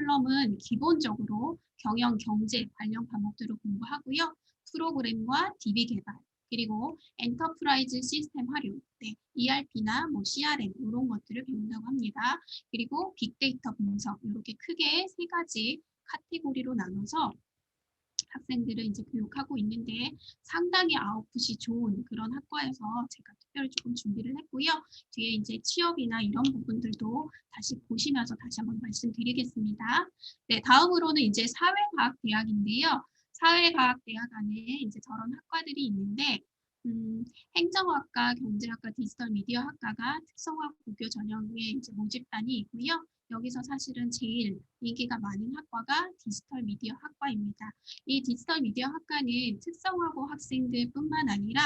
커리큘럼은 기본적으로 경영, 경제 관련 과목들을 공부하고요. 프로그램과 DB 개발, 그리고 엔터프라이즈 시스템 활용, ERP나 뭐 CRM 이런 것들을 배운다고 합니다. 그리고 빅데이터 분석 이렇게 크게 세 가지 카테고리로 나눠서 학생들을 이제 교육하고 있는데 상당히 아웃풋이 좋은 그런 학과여서 제가 특별히 조금 준비를 했고요. 뒤에 이제 취업이나 이런 부분들도 다시 보시면서 다시 한번 말씀드리겠습니다. 네, 다음으로는 이제 사회과학대학인데요. 사회과학대학 안에 이제 저런 학과들이 있는데 행정학과, 경제학과, 디지털 미디어 학과가 특성화 고교 전형의 이제 모집단이 있고요. 여기서 사실은 제일 인기가 많은 학과가 디지털 미디어 학과입니다. 이 디지털 미디어 학과는 특성화고 학생들뿐만 아니라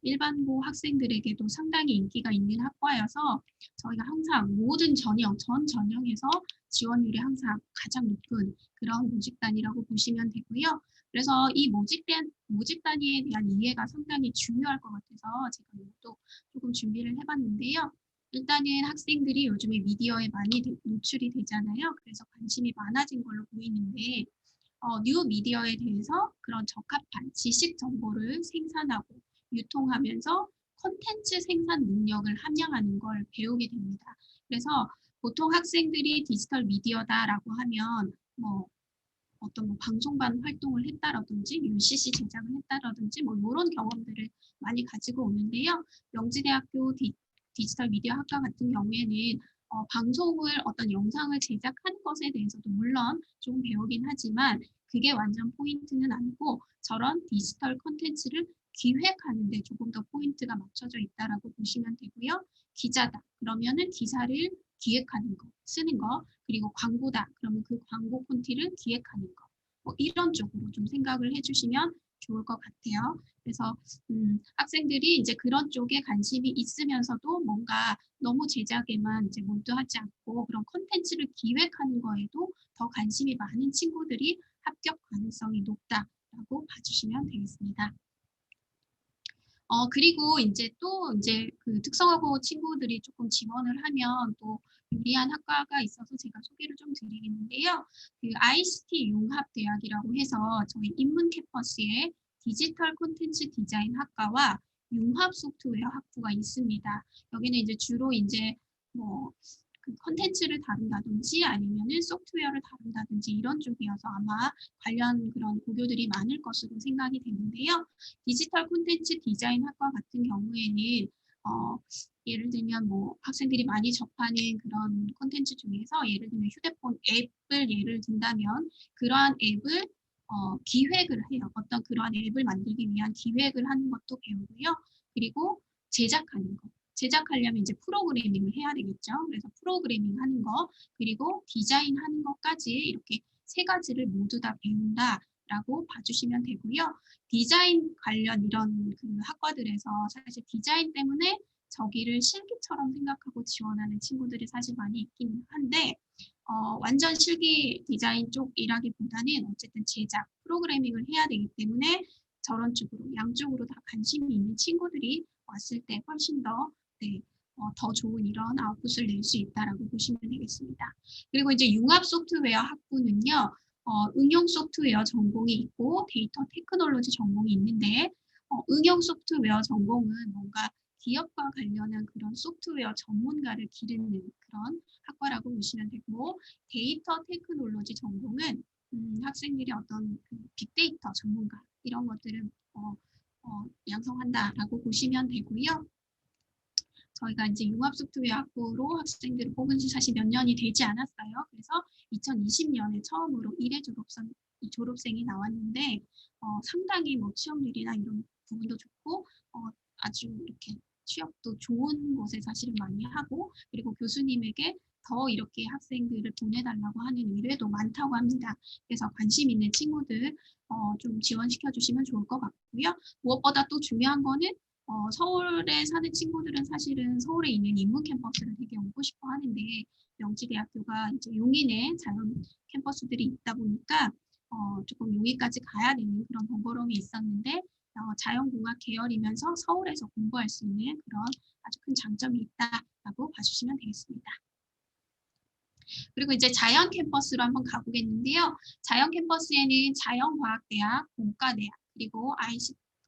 일반고 학생들에게도 상당히 인기가 있는 학과여서 저희가 항상 모든 전형, 전 전형에서 지원율이 항상 가장 높은 그런 모집단이라고 보시면 되고요. 그래서 이 모집단에 대한 이해가 상당히 중요할 것 같아서 제가 이것도 조금 준비를 해봤는데요. 일단은 학생들이 요즘에 미디어에 많이 노출이 되잖아요. 그래서 관심이 많아진 걸로 보이는데 뉴 미디어에 대해서 그런 적합한 지식 정보를 생산하고 유통하면서 콘텐츠 생산 능력을 함양하는 걸 배우게 됩니다. 그래서 보통 학생들이 디지털 미디어다라고 하면 뭐 어떤 뭐 방송반 활동을 했다라든지 UCC 제작을 했다라든지 뭐 이런 경험들을 많이 가지고 오는데요. 명지대학교 디지털 미디어 학과 같은 경우에는 방송을 어떤 영상을 제작하는 것에 대해서도 물론 좀 배우긴 하지만 그게 완전 포인트는 아니고 저런 디지털 콘텐츠를 기획하는 데 조금 더 포인트가 맞춰져 있다라고 보시면 되고요. 기자다. 그러면은 기사를 기획하는 거, 쓰는 거, 그리고 광고다. 그러면 그 광고 콘티를 기획하는 거. 뭐 이런 쪽으로 좀 생각을 해주시면 좋을 것 같아요. 그래서 학생들이 이제 그런 쪽에 관심이 있으면서도 뭔가 너무 제작에만 이제 몰두하지 않고 그런 콘텐츠를 기획하는 거에도 더 관심이 많은 친구들이 합격 가능성이 높다라고 봐주시면 되겠습니다. 그리고 이제 또 이제 그 특성화고 친구들이 조금 지원을 하면 또 유리한 학과가 있어서 제가 소개를 좀 드리겠는데요. 그 ICT 융합대학이라고 해서 저희 인문 캠퍼스에 디지털 콘텐츠 디자인 학과와 융합 소프트웨어 학부가 있습니다. 여기는 이제 주로 이제 뭐 그 콘텐츠를 다룬다든지 아니면은 소프트웨어를 다룬다든지 이런 쪽이어서 아마 관련 그런 고교들이 많을 것으로 생각이 되는데요. 디지털 콘텐츠 디자인 학과 같은 경우에는 예를 들면 뭐 학생들이 많이 접하는 그런 콘텐츠 중에서 예를 들면 휴대폰 앱을 예를 든다면 그러한 앱을 기획을 해요. 어떤 그러한 앱을 만들기 위한 기획을 하는 것도 배우고요. 그리고 제작하는 거. 제작하려면 이제 프로그래밍을 해야 되겠죠. 그래서 프로그래밍 하는 거, 그리고 디자인 하는 것까지 이렇게 세 가지를 모두 다 배운다라고 봐주시면 되고요. 디자인 관련 이런 그 학과들에서 사실 디자인 때문에 저기를 실기처럼 생각하고 지원하는 친구들이 사실 많이 있긴 한데 완전 실기 디자인 쪽이라기보다는 어쨌든 제작, 프로그래밍을 해야 되기 때문에 저런 쪽으로 양쪽으로 다 관심이 있는 친구들이 왔을 때 훨씬 더 더 좋은 이런 아웃풋을 낼 수 있다라고 보시면 되겠습니다. 그리고 이제 융합 소프트웨어 학부는요. 응용 소프트웨어 전공이 있고 데이터 테크놀로지 전공이 있는데 응용 소프트웨어 전공은 뭔가 기업과 관련한 그런 소프트웨어 전문가를 기르는 그런 학과라고 보시면 되고 데이터 테크놀로지 전공은 학생들이 어떤 그 빅데이터 전문가 이런 것들을 양성한다라고 보시면 되고요. 저희가 이제 융합 소프트웨어 학부로 학생들을 뽑은 지 사실 몇 년이 되지 않았어요. 그래서 2020년에 처음으로 1회 졸업생이 나왔는데 상당히 뭐 취업률이나 이런 부분도 좋고 아주 이렇게 취업도 좋은 곳에 사실은 많이 하고 그리고 교수님에게 더 이렇게 학생들을 보내달라고 하는 의뢰도 많다고 합니다. 그래서 관심 있는 친구들 좀 지원시켜 주시면 좋을 것 같고요. 무엇보다 또 중요한 거는 서울에 사는 친구들은 사실은 서울에 있는 인문 캠퍼스를 되게 오고 싶어 하는데 명지대학교가 이제 용인에 자연 캠퍼스들이 있다 보니까 조금 용인까지 가야 되는 그런 번거로움이 있었는데 자연공학 계열이면서 서울에서 공부할 수 있는 그런 아주 큰 장점이 있다라고 봐주시면 되겠습니다. 그리고 이제 자연 캠퍼스로 한번 가보겠는데요. 자연 캠퍼스에는 자연과학대학, 공과대학, 그리고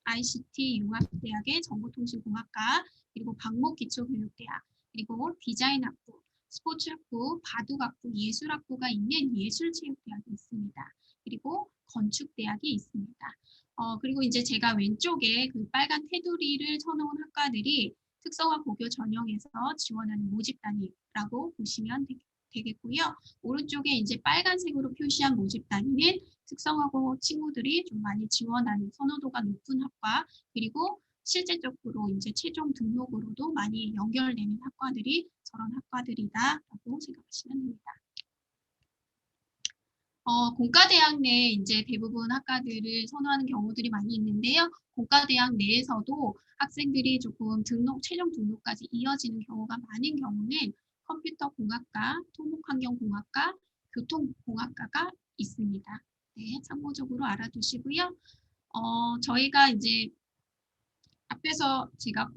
ICT 융합대학의 정보통신공학과, 그리고 방목기초교육대학, 그리고 디자인학부, 스포츠학부, 바둑학부, 예술학부가 있는 예술체육대학이 있습니다. 그리고 건축대학이 있습니다. 그리고 이제 제가 왼쪽에 그 빨간 테두리를 쳐놓은 학과들이 특성화 고교 전형에서 지원하는 모집단위라고 보시면 되겠고요. 오른쪽에 이제 빨간색으로 표시한 모집 단위는 특성화고 친구들이 좀 많이 지원하는 선호도가 높은 학과, 그리고 실제적으로 이제 최종 등록으로도 많이 연결되는 학과들이 저런 학과들이다라고 생각하시면 됩니다. 공과대학 내 이제 대부분 학과들을 선호하는 경우들이 많이 있는데요. 공과대학 내에서도 학생들이 조금 최종 등록까지 이어지는 경우가 많은 경우는 컴퓨터공학과, 토목환경공학과, 교통공학과가 있습니다. 네, 참고적으로 알아두시고요. 저희가 이제 앞에서 제가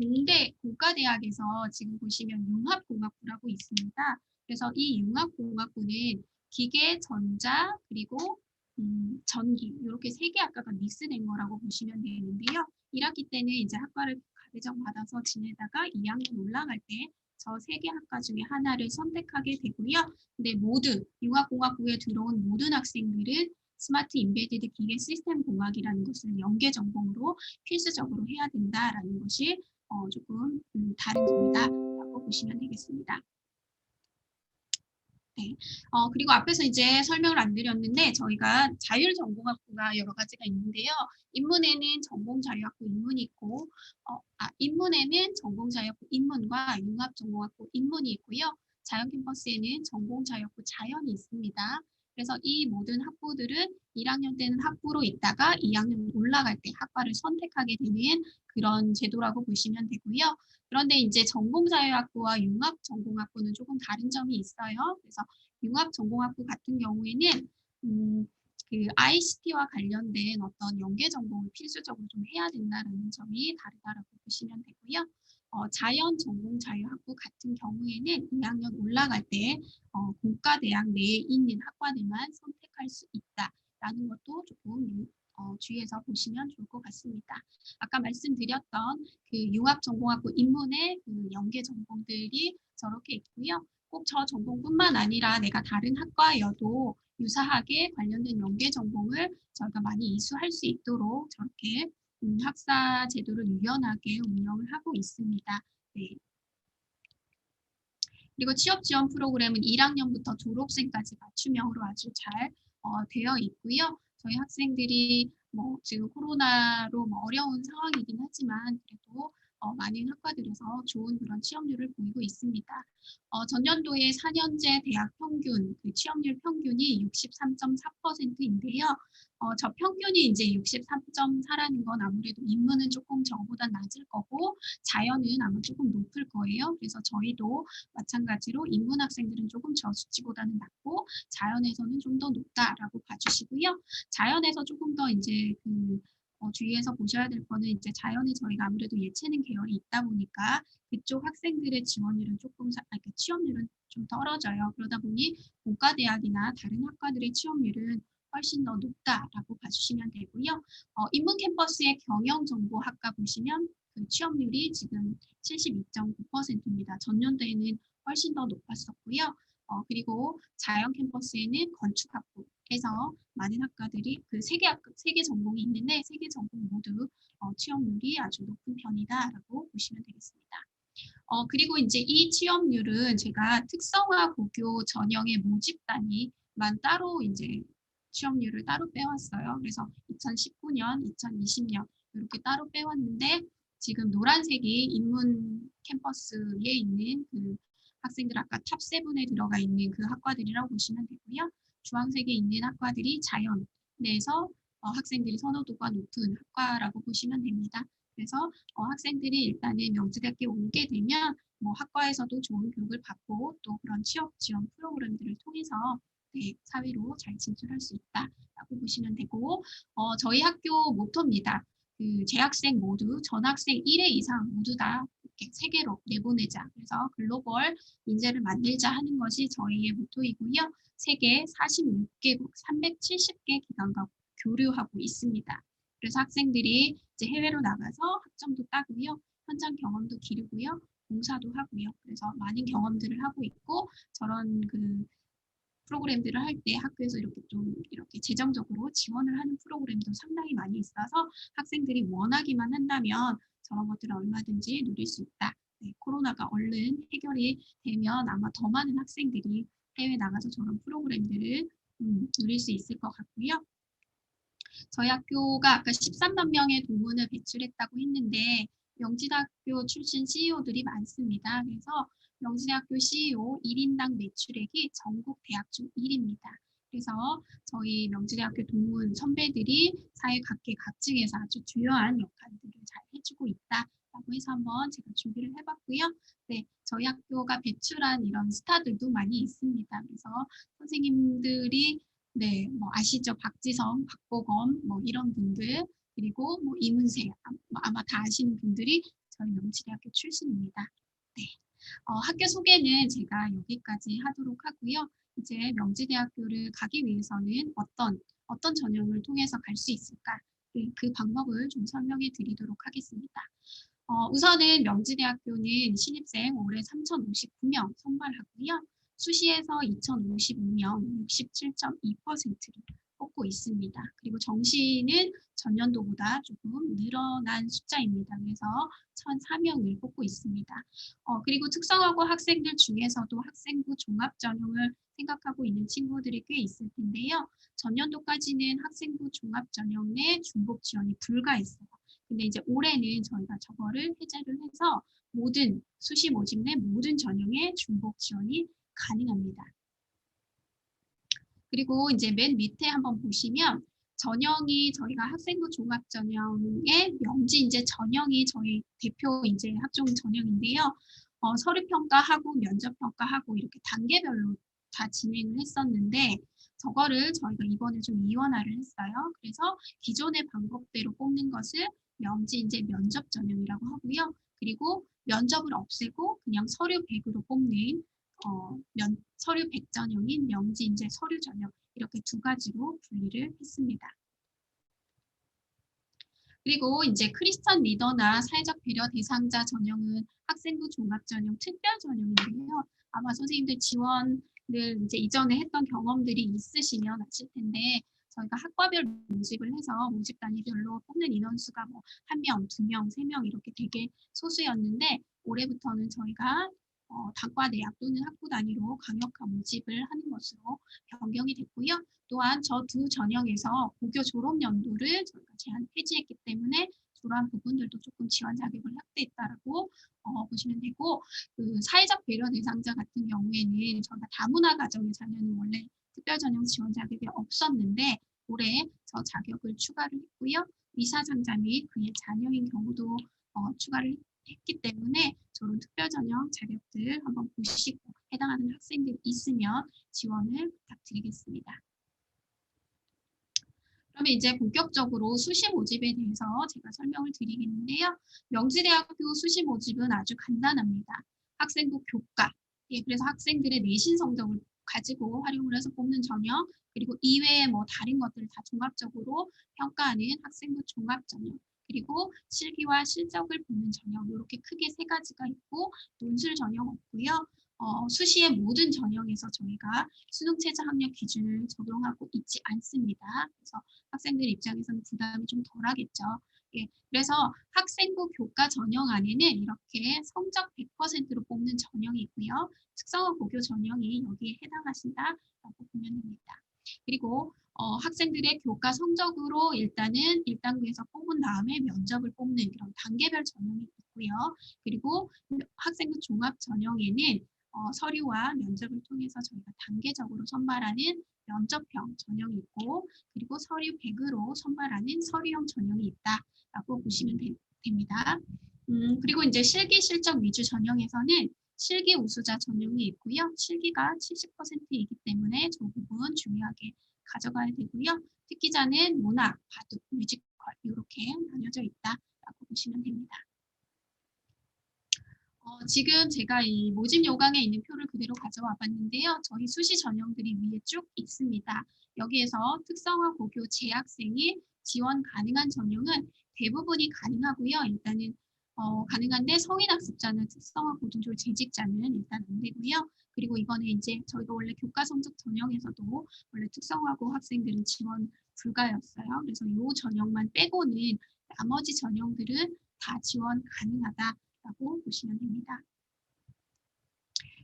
공과대학에서 지금 보시면 융합공학부라고 있습니다. 그래서 이 융합공학부는 기계, 전자, 그리고 전기 이렇게 세 개 학과가 믹스된 거라고 보시면 되는데요. 1학기 때는 이제 학과를 가배정 받아서 지내다가 2학년 올라갈 때 저 세 개 학과 중에 하나를 선택하게 되고요. 근데 모두 융합공학부에 들어온 모든 학생들은 스마트 임베디드 기계 시스템 공학이라는 것을 연계 전공으로 필수적으로 해야 된다라는 것이 조금 다른 점이다라고 보시면 되겠습니다. 네. 그리고 앞에서 이제 설명을 안 드렸는데 저희가 자율전공학부가 여러 가지가 있는데요. 인문에는 전공자유학부 인문이 있고 인문에는 전공자유학부 인문과 융합전공학부 인문이 있고요. 자연캠퍼스에는 전공자유학부 자연이 있습니다. 그래서 이 모든 학부들은 1학년 때는 학부로 있다가 2학년 올라갈 때 학과를 선택하게 되는 그런 제도라고 보시면 되고요. 그런데 이제 전공자유학부와 융합전공학부는 조금 다른 점이 있어요. 그래서 융합전공학부 같은 경우에는 그 ICT와 관련된 어떤 연계 전공을 필수적으로 좀 해야 된다는 점이 다르다라고 보시면 되고요. 자연전공자유학부 같은 경우에는 2학년 올라갈 때 공과대학 내에 있는 학과들만 선택할 수 있다라는 것도 조금 주의해서 보시면 좋을 것 같습니다. 아까 말씀드렸던 그 융합전공학부 인문의 그 연계 전공들이 저렇게 있고요. 꼭 저 전공뿐만 아니라 내가 다른 학과여도 유사하게 관련된 연계 전공을 저희가 많이 이수할 수 있도록 저렇게 학사 제도를 유연하게 운영을 하고 있습니다. 네. 그리고 취업 지원 프로그램은 1학년부터 졸업생까지 맞춤형으로 아주 잘 되어 있고요. 저희 학생들이 뭐 지금 코로나로 뭐 어려운 상황이긴 하지만 그래도 많은 학과들에서 좋은 그런 취업률을 보이고 있습니다. 전년도에 4년제 대학 평균, 그 취업률 평균이 63.4%인데요. 저 평균이 이제 63.4라는 건 아무래도 인문은 조금 저보다 낮을 거고 자연은 아마 조금 높을 거예요. 그래서 저희도 마찬가지로 인문 학생들은 조금 저 수치보다는 낮고 자연에서는 좀 더 높다라고 봐주시고요. 자연에서 조금 더 이제 주의해서 보셔야 될 거는 이제 자연에 저희가 아무래도 예체능 계열이 있다 보니까 그쪽 학생들의 지원율은 조금 취업률은 좀 떨어져요. 그러다 보니 공과대학이나 다른 학과들의 취업률은 훨씬 더 높다라고 봐주시면 되고요. 인문 캠퍼스의 경영정보학과 보시면 그 취업률이 지금 72.9%입니다. 전년도에는 훨씬 더 높았었고요. 그리고 자연 캠퍼스에는 건축학부에서 많은 학과들이 그 세 개 전공이 있는데 세 개 전공 모두 취업률이 아주 높은 편이다라고 보시면 되겠습니다. 그리고 이제 이 취업률은 제가 특성화 고교 전형의 모집단위만 따로 이제 취업률을 따로 빼왔어요. 그래서 2019년, 2020년 이렇게 따로 빼왔는데 지금 노란색이 인문 캠퍼스에 있는 그 학생들 아까 탑 7에 들어가 있는 그 학과들이라고 보시면 되고요. 주황색에 있는 학과들이 자연 내에서 학생들이 선호도가 높은 학과라고 보시면 됩니다. 그래서 학생들이 일단은 명지대학교에 오게 되면 뭐 학과에서도 좋은 교육을 받고 또 그런 취업 지원 프로그램들을 통해서 네, 사회로 잘 진출할 수 있다라고 보시면 되고 저희 학교 모토입니다. 그 재학생 모두 전학생 1회 이상 모두 다 이렇게 세계로 내보내자. 그래서 글로벌 인재를 만들자 하는 것이 저희의 모토이고요. 세계 46개국 370개 기관과 교류하고 있습니다. 그래서 학생들이 이제 해외로 나가서 학점도 따고요. 현장 경험도 기르고요. 봉사도 하고요. 그래서 많은 경험들을 하고 있고 저런 프로그램들을 할 때 학교에서 이렇게 좀 이렇게 재정적으로 지원을 하는 프로그램도 상당히 많이 있어서 학생들이 원하기만 한다면 저런 것들을 얼마든지 누릴 수 있다. 네, 코로나가 얼른 해결이 되면 아마 더 많은 학생들이 해외 나가서 저런 프로그램들을 누릴 수 있을 것 같고요. 저희 학교가 아까 13만 명의 동문을 배출했다고 했는데 명지대학교 출신 CEO들이 많습니다. 그래서 명지대학교 CEO 1인당 매출액이 전국 대학 중 1위입니다. 그래서 저희 명지대학교 동문 선배들이 사회 각계각층에서 아주 주요한 역할들을 잘 해주고 있다라고 해서 한번 제가 준비를 해봤고요. 네, 저희 학교가 배출한 이런 스타들도 많이 있습니다. 그래서 선생님들이 네, 뭐 아시죠? 박지성, 박보검, 뭐 이런 분들, 그리고 뭐 이문세, 아마 다 아시는 분들이 저희 명지대학교 출신입니다. 네, 학교 소개는 제가 여기까지 하도록 하고요. 이제 명지대학교를 가기 위해서는 어떤 전형을 통해서 갈 수 있을까? 그 방법을 좀 설명해 드리도록 하겠습니다. 우선은 명지대학교는 신입생 올해 3,059명 선발하고요. 수시에서 2,055명, 67.2%를 뽑고 있습니다. 그리고 정시는 전년도보다 조금 늘어난 숫자입니다. 그래서 1,004명을 뽑고 있습니다. 그리고 특성화고 학생들 중에서도 학생부 종합 전형을 생각하고 있는 친구들이 꽤 있을 텐데요. 전년도까지는 학생부 종합 전형 내 중복 지원이 불가했어요. 근데 이제 올해는 저희가 저거를 해제를 해서 모든 수시 모집 내 모든 전형에 중복 지원이 가능합니다. 그리고 이제 맨 밑에 한번 보시면 전형이 저희가 학생부 종합 전형의 명지 이제 전형이 저희 대표 이제 학종 전형인데요. 서류 평가하고 면접 평가하고 이렇게 단계별로 다 진행을 했었는데 저거를 저희가 이번에 좀 이원화를 했어요. 그래서 기존의 방법대로 뽑는 것을 명지 이제 면접 전형이라고 하고요. 그리고 면접을 없애고 그냥 서류 100으로 뽑는 서류 100 전형인 명지 이제 서류 전형 이렇게 두 가지로 분리를 했습니다. 그리고 이제 크리스천 리더나 사회적 배려 대상자 전형은 학생부 종합 전형 특별 전형인데요. 아마 선생님들 지원을 이제 이전에 했던 경험들이 있으시면 아실 텐데 저희가 학과별 모집을 해서 모집 단위별로 뽑는 인원수가 뭐 1명, 2명, 3명 이렇게 되게 소수였는데 올해부터는 저희가 단과 내학 또는 학부 단위로 강력한 모집을 하는 것으로 변경이 됐고요. 또한 저 두 전형에서 고교 졸업 연도를 저희가 제한 폐지했기 때문에 그러한 부분들도 조금 지원 자격을 확대했다라고 보시면 되고 그 사회적 배려 대상자 같은 경우에는 저희가 다문화 가정의 자녀는 원래 특별 전형 지원 자격이 없었는데 올해 저 자격을 추가를 했고요. 미사장자 및 그의 자녀인 경우도 추가를 했기 때문에 저런 특별 전형 자격들 한번 보시고 해당하는 학생들 있으면 지원을 부탁드리겠습니다. 그러면 이제 본격적으로 수시 모집에 대해서 제가 설명을 드리겠는데요. 명지대학교 수시 모집은 아주 간단합니다. 학생부 교과, 그래서 학생들의 내신 성적을 가지고 활용을 해서 뽑는 전형, 그리고 이외에 뭐 다른 것들을 다 종합적으로 평가하는 학생부 종합 전형, 그리고 실기와 실적을 보는 전형, 이렇게 크게 세 가지가 있고 논술 전형 없고요. 수시의 모든 전형에서 저희가 수능 최저 학력 기준을 적용하고 있지 않습니다. 그래서 학생들 입장에서는 부담이 좀 덜하겠죠. 그래서 학생부 교과 전형 안에는 이렇게 성적 100%로 뽑는 전형이 있고요. 특성화 고교 전형이 여기에 해당하신다라고 보면 됩니다. 그리고 학생들의 교과 성적으로 일단은 1단계에서 뽑은 다음에 면접을 뽑는 이런 단계별 전형이 있고요. 그리고 학생부 종합 전형에는 서류와 면접을 통해서 저희가 단계적으로 선발하는 면접형 전형이 있고 그리고 서류 100으로 선발하는 서류형 전형이 있다라고 보시면 됩니다. 그리고 이제 실기 실적 위주 전형에서는 실기 우수자 전형이 있고요. 실기가 70%이기 때문에 저 부분 중요하게 가져가야 되고요. 특기자는 문학, 바둑, 뮤지컬 이렇게 나뉘어져 있다라고 보시면 됩니다. 지금 제가 이 모집 요강에 있는 표를 그대로 가져와 봤는데요. 저희 수시 전형들이 위에 쭉 있습니다. 여기에서 특성화 고교 재학생이 지원 가능한 전형은 대부분이 가능하고요. 일단은 가능한데 성인 학습자나 특성화 고등졸 재직자는 일단 안 되고요. 그리고 이번에 이제 저희가 원래 교과 성적 전형에서도 원래 특성화고 학생들은 지원 불가였어요. 그래서 이 전형만 빼고는 나머지 전형들은 다 지원 가능하다라고 보시면 됩니다.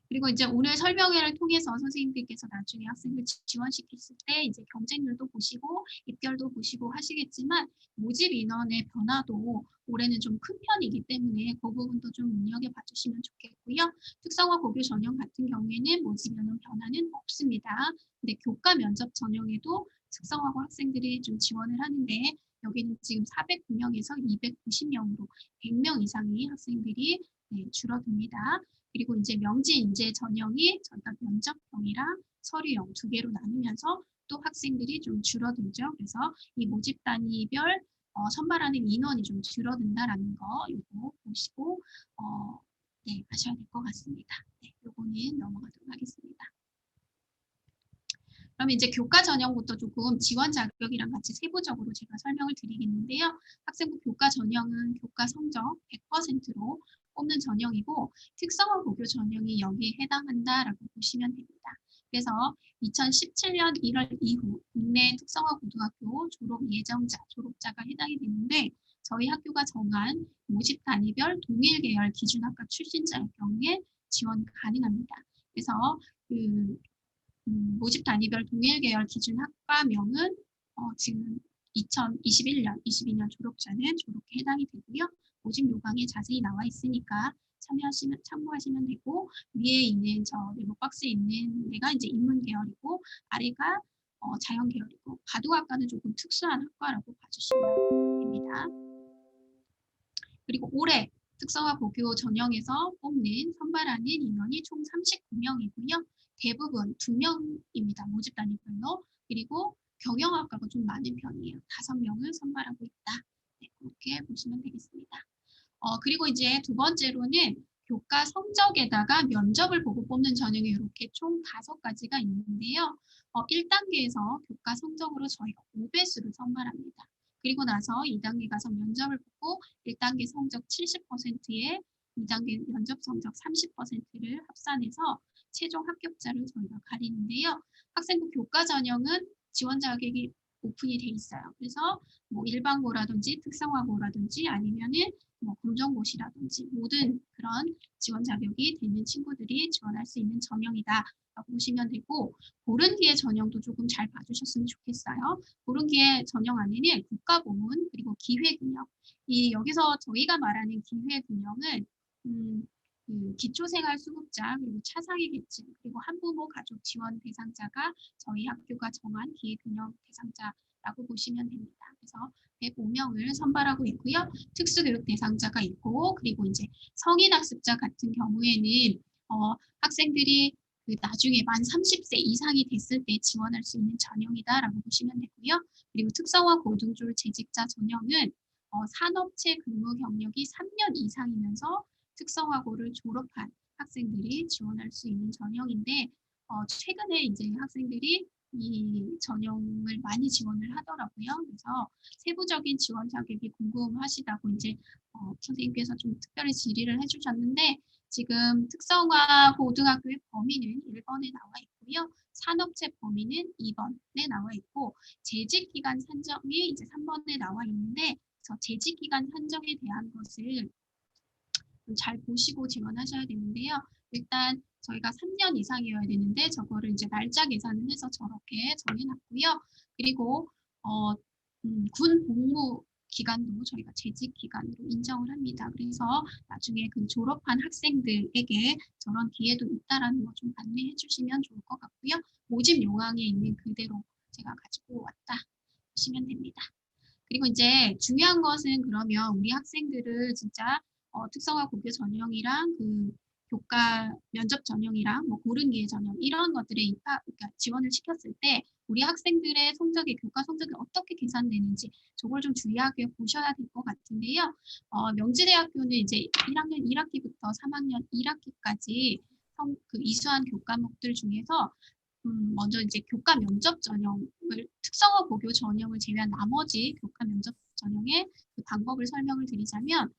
그리고 이제 오늘 설명회를 통해서 선생님들께서 나중에 학생들 지원시켰을 때 이제 경쟁률도 보시고 입결도 보시고 하시겠지만 모집 인원의 변화도 올해는 좀 큰 편이기 때문에 그 부분도 좀 눈여겨봐 주시면 좋겠고요. 특성화 고교 전형 같은 경우에는 모집 인원 변화는 없습니다. 근데 교과 면접 전형에도 특성화고 학생들이 좀 지원을 하는데 여기는 지금 409명에서 290명으로 100명 이상의 학생들이 줄어듭니다. 그리고 이제 명지 인재 전형이 저희가 면접형이랑 서류형 두 개로 나누면서 또 학생들이 좀 줄어들죠. 그래서 이 모집 단위별 선발하는 인원이 좀 줄어든다라는 거 이거 보시고 네, 하셔야 될 것 같습니다. 네, 요거는 넘어가도록 하겠습니다. 그러면 이제 교과 전형부터 조금 지원 자격이랑 같이 세부적으로 제가 설명을 드리겠는데요. 학생부 교과 전형은 교과 성적 100%로 뽑는 전형이고 특성화 고교 전형이 여기에 해당한다라고 보시면 됩니다. 그래서 2017년 1월 이후 국내 특성화 고등학교 졸업 예정자, 졸업자가 해당이 되는데 저희 학교가 정한 모집 단위별 동일 계열 기준 학과 출신자의 경우에 지원 가능합니다. 그래서 그 모집 단위별 동일 계열 기준 학과명은 지금 2021년, 22년 졸업자는 저렇게 해당이 되고요. 모집 요강에 자세히 나와 있으니까 참고하시면 되고 위에 있는 저 네모 박스에 있는 데가 이제 인문 계열이고 아래가 자연 계열이고 바둑학과는 조금 특수한 학과라고 봐주시면 됩니다. 그리고 올해 특성화 고교 전형에서 뽑는 선발하는 인원이 총 39명이고요. 대부분 2명입니다. 모집 단위별로. 그리고 경영학과가 좀 많은 편이에요. 5명을 선발하고 있다. 네, 그렇게 보시면 되겠습니다. 그리고 이제 두 번째로는 교과 성적에다가 면접을 보고 뽑는 전형이 이렇게 총 5가지가 있는데요. 1단계에서 교과 성적으로 저희가 5배수를 선발합니다. 그리고 나서 2단계 가서 면접을 보고 1단계 성적 70%에 2단계 면접 성적 30%를 합산해서 최종 합격자를 저희가 가리는데요. 학생부 교과 전형은 지원 자격이 오픈이 돼 있어요. 그래서 뭐 일반고라든지 특성화고라든지 아니면은 뭐 검정고시라든지 모든 그런 지원 자격이 되는 친구들이 지원할 수 있는 전형이다. 라고 보시면 되고 고른기회 전형도 조금 잘 봐주셨으면 좋겠어요. 고른기회 전형 안에는 국가고문 그리고 기회균형 이 여기서 저희가 말하는 기회균형은 기초생활수급자 그리고 차상위 계층 그리고 한부모 가족 지원 대상자가 저희 학교가 정한 기회균형 대상자라고 보시면 됩니다. 그래서 105명을 선발하고 있고요. 특수교육 대상자가 있고 그리고 이제 성인 학습자 같은 경우에는 학생들이 나중에 만 30세 이상이 됐을 때 지원할 수 있는 전형이다라고 보시면 되고요. 그리고 특성화 고등졸 재직자 전형은 산업체 근무 경력이 3년 이상이면서 특성화고를 졸업한 학생들이 지원할 수 있는 전형인데 최근에 이제 학생들이 이 전형을 많이 지원을 하더라고요. 그래서 세부적인 지원 자격이 궁금하시다고 이제 선생님께서 좀 특별히 질의를 해주셨는데 지금 특성화 고등학교의 범위는 1번에 나와 있고요. 산업체 범위는 2번에 나와 있고 재직기간 산정이 이제 3번에 나와 있는데 저 재직기간 산정에 대한 것을 잘 보시고 지원하셔야 되는데요. 일단 저희가 3년 이상이어야 되는데 저거를 이제 날짜 계산을 해서 저렇게 정해놨고요. 그리고 군 복무 기간도 저희가 재직 기간으로 인정을 합니다. 그래서 나중에 그 졸업한 학생들에게 저런 기회도 있다라는 거 좀 안내해 주시면 좋을 것 같고요. 모집 요강에 있는 그대로 제가 가지고 왔다 보시면 됩니다. 그리고 이제 중요한 것은 그러면 우리 학생들을 진짜 특성화 고교 전형이랑 그 교과 면접 전형이랑 뭐 고른기회 전형 이런 것들에 그러니까 지원을 시켰을 때 우리 학생들의 성적이 교과 성적이 어떻게 계산되는지 저걸 좀 주의하게 보셔야 될 것 같은데요. 명지대학교는 이제 1학년 1학기부터 3학년 1학기까지 그 이수한 교과목들 중에서 먼저 이제 교과 면접 전형을 특성화 고교 전형을 제외한 나머지 교과 면접 전형의 그 방법을 설명을 드리자면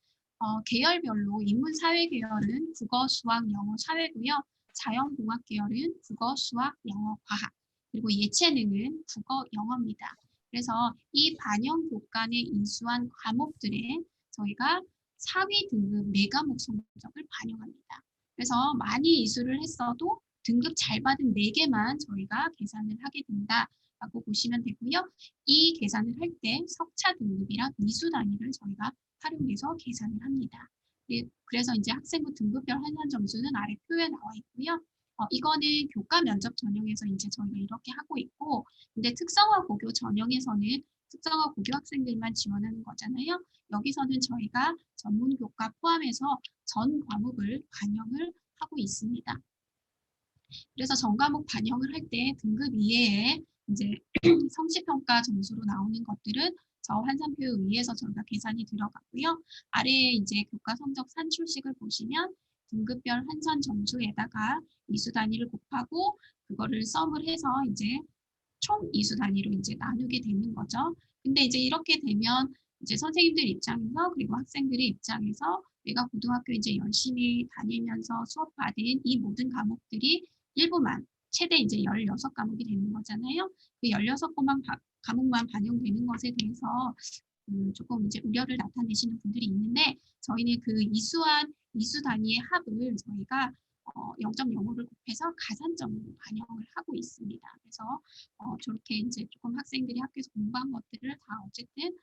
계열별로 인문사회 계열은 국어, 수학, 영어, 사회고요. 자연공학 계열은 국어, 수학, 영어, 과학. 그리고 예체능은 국어, 영어입니다. 그래서 이 반영 교과에 인수한 과목들에 저희가 사위 등급 4과목 성적을 반영합니다. 그래서 많이 이수를 했어도 등급 잘 받은 4개만 저희가 계산을 하게 된다라고 보시면 되고요. 이 계산을 할 때 석차 등급이랑 이수 단위를 저희가 활용해서 계산을 합니다. 그래서 이제 학생부 등급별 환산 점수는 아래 표에 나와 있고요. 이거는 교과 면접 전형에서 이제 저희가 이렇게 하고 있고, 근데 특성화 고교 전형에서는 특성화 고교 학생들만 지원하는 거잖아요. 여기서는 저희가 전문 교과 포함해서 전 과목을 반영을 하고 있습니다. 그래서 전 과목 반영을 할 때 등급 이외에 이제 성취평가 점수로 나오는 것들은 저 환산표에 의해서 저희가 계산이 들어가고요. 아래에 이제 교과 성적 산출식을 보시면 등급별 환산 점수에다가 이수 단위를 곱하고 그거를 썸을 해서 이제 총 이수 단위로 이제 나누게 되는 거죠. 근데 이제 이렇게 되면 이제 선생님들 입장에서 그리고 학생들의 입장에서 내가 고등학교 이제 열심히 다니면서 수업 받은 이 모든 과목들이 일부만 최대 이제 16과목이 되는 거잖아요. 그 16과목만 반영되는 것에 대해서 조금 이제 우려를 나타내시는 분들이 있는데 저희는 그 이수 단위의 합을 저희가 0.05를 곱해서 가산점으로 반영을 하고 있습니다. 그래서 저렇게 이제 조금 학생들이 학교에서 공부한 것들을 다 어쨌든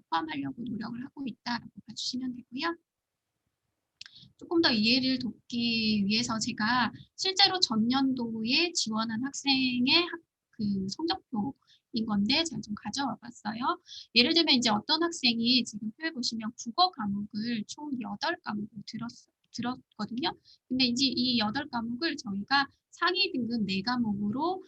포함하려고 노력을 하고 있다라고 봐주시면 되고요. 조금 더 이해를 돕기 위해서 제가 실제로 전년도에 지원한 학생의 그 성적표인 건데 제가 좀 가져와 봤어요. 예를 들면 이제 어떤 학생이 지금 표에 보시면 국어 과목을 총 8과목을 들었거든요. 근데 이제 이 8과목을 저희가 상위 등급 4과목으로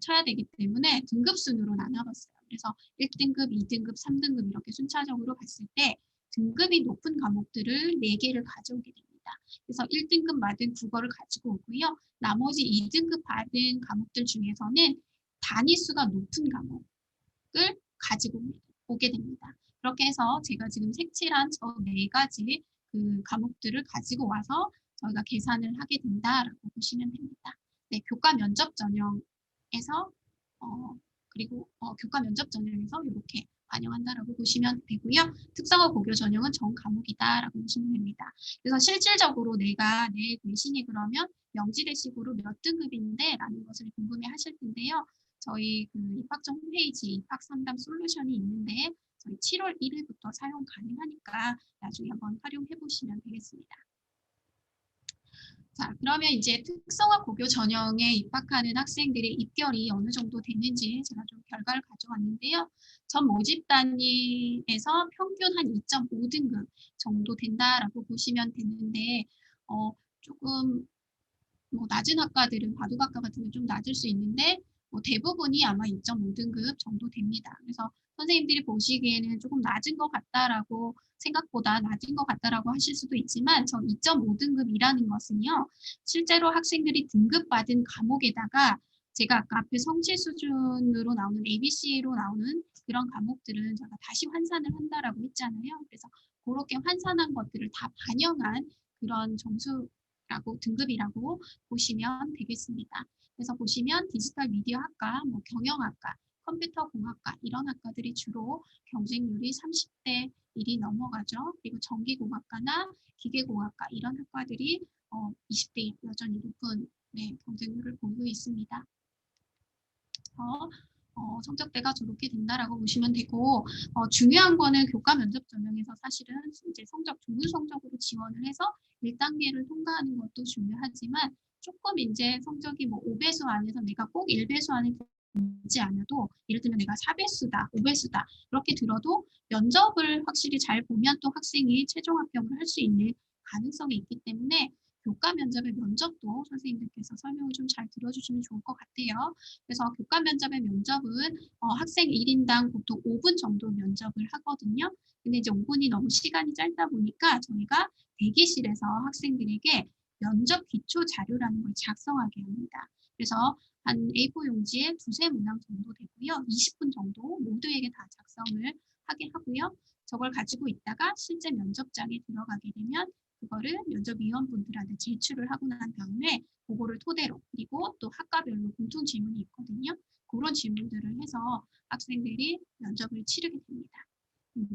쳐야 되기 때문에 등급 순으로 나눠봤어요. 그래서 1등급, 2등급, 3등급 이렇게 순차적으로 봤을 때 등급이 높은 과목들을 4개를 가져오게 됩니다. 그래서 1등급 받은 국어를 가지고 오고요. 나머지 2등급 받은 과목들 중에서는 단위수가 높은 과목을 가지고 오게 됩니다. 그렇게 해서 제가 지금 색칠한 저 4가지 그 과목들을 가지고 와서 저희가 계산을 하게 된다라고 보시면 됩니다. 네, 교과 면접 전형에서 그리고 교과 면접 전형에서 이렇게 반영한다라고 보시면 되고요. 특성화 고교 전형은 전 과목이다라고 보시면 됩니다. 그래서 실질적으로 내가 내 내신이 그러면 명지대식으로 몇 등급인데 라는 것을 궁금해 하실 텐데요. 저희 그 입학처 홈페이지 입학 상담 솔루션이 있는데 저희 7월 1일부터 사용 가능하니까 나중에 한번 활용해 보시면 되겠습니다. 자, 그러면 이제 특성화 고교 전형에 입학하는 학생들의 입결이 어느 정도 됐는지 제가 좀 결과를 가져왔는데요. 전 모집 단위에서 평균 한 2.5등급 정도 된다라고 보시면 되는데 조금 뭐 낮은 학과들은 바둑학과 같은 게 좀 낮을 수 있는데 대부분이 아마 2.5등급 정도 됩니다. 그래서 선생님들이 보시기에는 조금 낮은 것 같다라고 생각보다 낮은 것 같다라고 하실 수도 있지만 저 2.5등급이라는 것은요. 실제로 학생들이 등급받은 과목에다가 제가 아까 앞에 성취 수준으로 나오는 ABC로 나오는 그런 과목들은 제가 다시 환산을 한다라고 했잖아요. 그래서 그렇게 환산한 것들을 다 반영한 그런 점수라고 등급이라고 보시면 되겠습니다. 그래서 보시면 디지털 미디어 학과, 뭐 경영학과, 컴퓨터 공학과 이런 학과들이 주로 경쟁률이 30대 1이 넘어가죠. 그리고 전기공학과나 기계공학과 이런 학과들이 20대 1 여전히 높은 경쟁률을 보이고 있습니다. 성적대가 저렇게 된다라고 보시면 되고 중요한 거는 교과 면접 전형에서 사실은 이제 좋은 성적으로 지원을 해서 1단계를 통과하는 것도 중요하지만 조금 이제 성적이 뭐 5배수 안에서 내가 꼭 1배수 안에 들지 않아도 예를 들면 내가 4배수다, 5배수다 그렇게 들어도 면접을 확실히 잘 보면 또 학생이 최종 합격을 할 수 있는 가능성이 있기 때문에 교과 면접의 면접도 선생님들께서 설명을 좀 잘 들어주시면 좋을 것 같아요. 그래서 교과 면접의 면접은 학생 1인당 보통 5분 정도 면접을 하거든요. 근데 이제 5분이 너무 시간이 짧다 보니까 저희가 대기실에서 학생들에게 면접 기초 자료라는 걸 작성하게 합니다. 그래서 한 A4 용지에 두세 문항 정도 되고요. 20분 정도 모두에게 다 작성을 하게 하고요. 저걸 가지고 있다가 실제 면접장에 들어가게 되면 그거를 면접위원분들한테 제출을 하고 난 다음에 그거를 토대로 그리고 또 학과별로 공통 질문이 있거든요. 그런 질문들을 해서 학생들이 면접을 치르게 됩니다.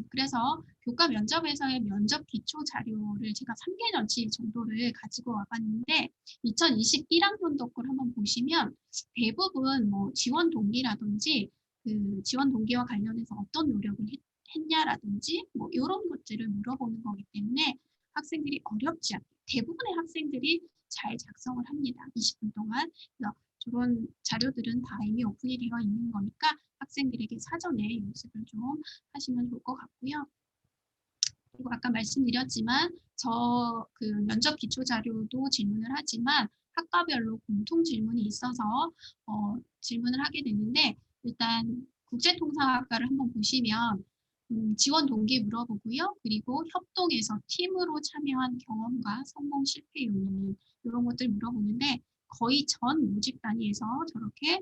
그래서 교과 면접에서의 면접 기초 자료를 제가 3개년치 정도를 가지고 와봤는데 2021학년도 걸 한번 보시면 대부분 뭐 지원 동기라든지 그 지원 동기와 관련해서 어떤 노력을 했냐라든지 뭐 이런 것들을 물어보는 거기 때문에 학생들이 어렵지 않게 대부분의 학생들이 잘 작성을 합니다. 20분 동안. 그래서 저런 자료들은 다 이미 오픈이 되어 있는 거니까 학생들에게 사전에 연습을 좀 하시면 좋을 것 같고요. 그리고 아까 말씀드렸지만 저 그 면접 기초 자료도 질문을 하지만 학과별로 공통 질문이 있어서 질문을 하게 되는데 일단 국제통상학과를 한번 보시면 지원 동기 물어보고요. 그리고 협동해서 팀으로 참여한 경험과 성공 실패 요인 이런 것들 물어보는데 거의 전 모집 단위에서 저렇게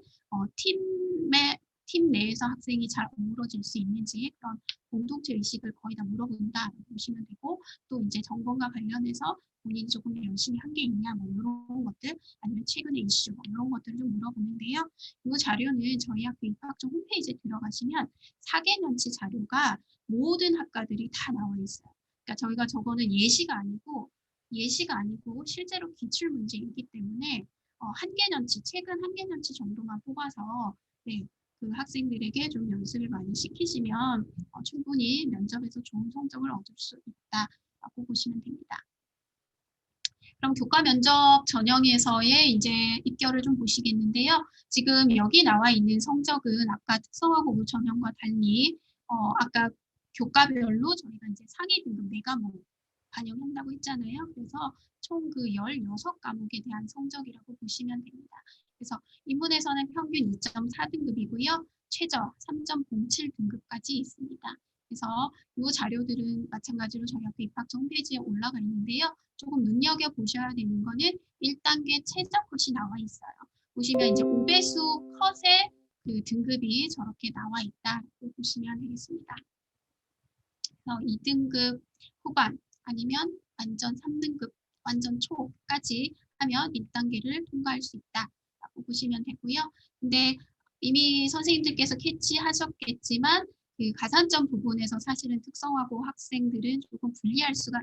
팀 내에서 학생이 잘 어우러질 수 있는지 그런 공동체 의식을 거의 다 물어본다 보시면 되고 또 이제 전공과 관련해서 본인이 조금 열심히 한 게 있냐 뭐 이런 것들 아니면 최근의 이슈 뭐 이런 것들을 좀 물어보는데요. 이 자료는 저희 학교 입학처 홈페이지에 들어가시면 4개년치 자료가 모든 학과들이 다 나와 있어요. 그러니까 저희가 저거는 예시가 아니고 실제로 기출 문제이기 때문에 한 개년치 최근 한 개년치 정도만 뽑아서 네, 그 학생들에게 좀 연습을 많이 시키시면 충분히 면접에서 좋은 성적을 얻을 수 있다라고 보시면 됩니다. 그럼 교과 면접 전형에서의 이제 입결을 좀 보시겠는데요. 지금 여기 나와 있는 성적은 아까 특성화고무 전형과 달리 아까 교과별로 저희가 이제 상위 등급 4과목 반영한다고 했잖아요. 그래서 총 그 16과목에 대한 성적이라고 보시면 됩니다. 그래서 인문에서는 평균 2.4등급이고요. 최저 3.07등급까지 있습니다. 그래서 이 자료들은 마찬가지로 저희 학교 입학처 홈페이지에 올라가 있는데요. 조금 눈여겨보셔야 되는 거는 1단계 최저 컷이 나와 있어요. 보시면 이제 5배수 컷의 그 등급이 저렇게 나와 있다고 보시면 되겠습니다. 그래서 2등급 후반 아니면 완전 3등급, 완전 초까지 하면 1단계를 통과할 수 있다라고 보시면 되고요. 근데 이미 선생님들께서 캐치하셨겠지만 그 가산점 부분에서 사실은 특성화고 학생들은 조금 불리할 수가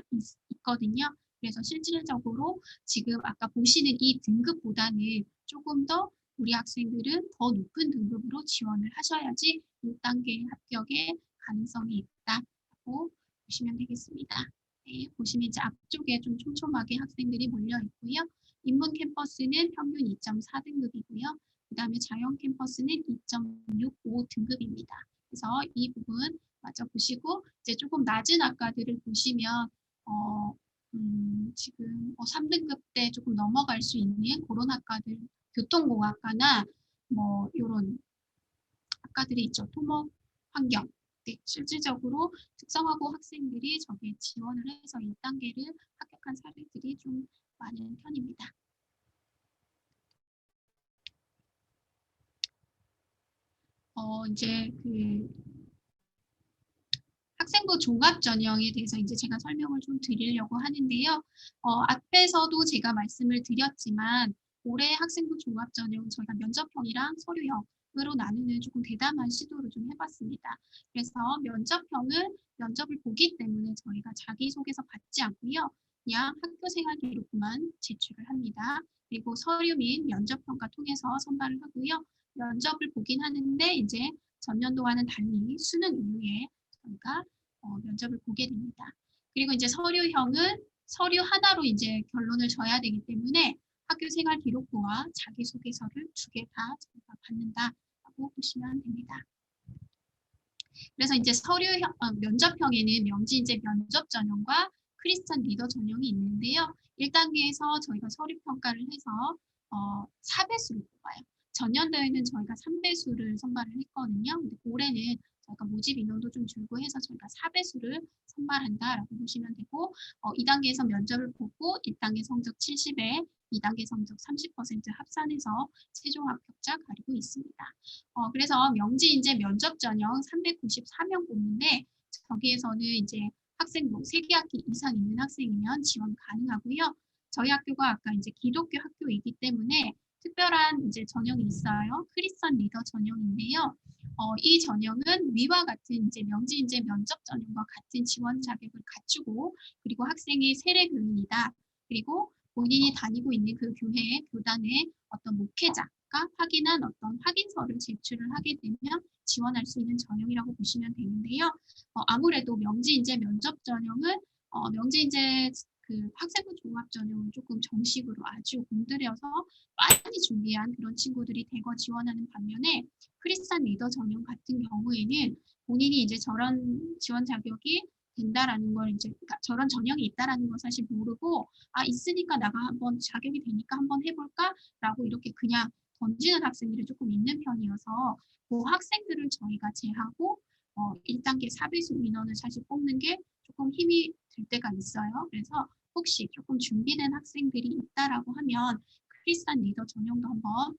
있거든요. 그래서 실질적으로 지금 아까 보시는 이 등급보다는 조금 더 우리 학생들은 더 높은 등급으로 지원을 하셔야지 1단계 합격의 가능성이 있다고 보시면 되겠습니다. 네, 보시면 이제 앞쪽에 좀 촘촘하게 학생들이 몰려 있고요. 인문 캠퍼스는 평균 2.4등급이고요. 그 다음에 자연 캠퍼스는 2.65등급입니다. 그래서 이 부분 마저 보시고 이제 조금 낮은 학과들을 보시면 지금 3등급 때 조금 넘어갈 수 있는 그런 학과들, 교통공학과나 뭐 이런 학과들이 있죠. 토목, 환경. 네, 실질적으로 특성화고 학생들이 저기에 지원을 해서 1단계를 합격한 사례들이 좀 많은 편입니다. 이제 그 학생부 종합 전형에 대해서 이제 제가 설명을 좀 드리려고 하는데요. 앞에서도 제가 말씀을 드렸지만 올해 학생부 종합 전형 저희가 면접형이랑 서류형으로 나누는 조금 대담한 시도를 좀 해봤습니다. 그래서 면접형은 면접을 보기 때문에 저희가 자기소개서 받지 않고요. 그냥 학교생활 기록부만 제출을 합니다. 그리고 서류 및 면접평가 통해서 선발을 하고요. 면접을 보긴 하는데 이제 전년도와는 달리 수능 이후에 저희가 면접을 보게 됩니다. 그리고 이제 서류형은 서류 하나로 이제 결론을 져야 되기 때문에 학교 생활 기록부와 자기소개서를 2개 다 저희가 받는다라고 보시면 됩니다. 그래서 이제 면접형에는 명지 이제 면접 전형과 크리스찬 리더 전형이 있는데요. 1단계에서 저희가 서류 평가를 해서 4배수를 뽑아요. 전년도에는 저희가 3배수를 선발을 했거든요. 근데 올해는 저희가 모집 인원도 좀 줄고 해서 저희가 4배수를 선발한다라고 보시면 되고 2단계에서 면접을 보고 1단계 성적 70에 2단계 성적 30% 합산해서 최종 합격자 가리고 있습니다. 그래서 명지인재 면접 전형 394명 뽑는데 저기에서는 이제 학생 뭐 3개학기 이상 있는 학생이면 지원 가능하고요. 저희 학교가 아까 이제 기독교 학교이기 때문에 특별한 이제 전형이 있어요. 크리스천 리더 전형인데요. 이 전형은 위와 같은 이제 명지인재 면접 전형과 같은 지원 자격을 갖추고 그리고 학생이 세례 교인이다. 그리고 본인이 다니고 있는 그 교회, 교단의 어떤 목회자가 확인한 어떤 확인서를 제출을 하게 되면 지원할 수 있는 전형이라고 보시면 되는데요. 아무래도 명지인재 면접 전형은 명지인재 그 학생부 종합 전형은 조금 정식으로 아주 공들여서 많이 준비한 그런 친구들이 대거 지원하는 반면에 크리스찬 리더 전형 같은 경우에는 본인이 이제 저런 지원 자격이 된다라는 걸 이제 그러니까 저런 전형이 있다라는 걸 사실 모르고 있으니까 내가 한번 자격이 되니까 한번 해볼까라고 이렇게 그냥 던지는 학생들이 조금 있는 편이어서 그 학생들을 저희가 제하고 1단계 4배수 민원을 사실 뽑는 게 조금 힘이 들 때가 있어요. 그래서 혹시 조금 준비된 학생들이 있다라고 하면 크리스찬 리더 전형도 한번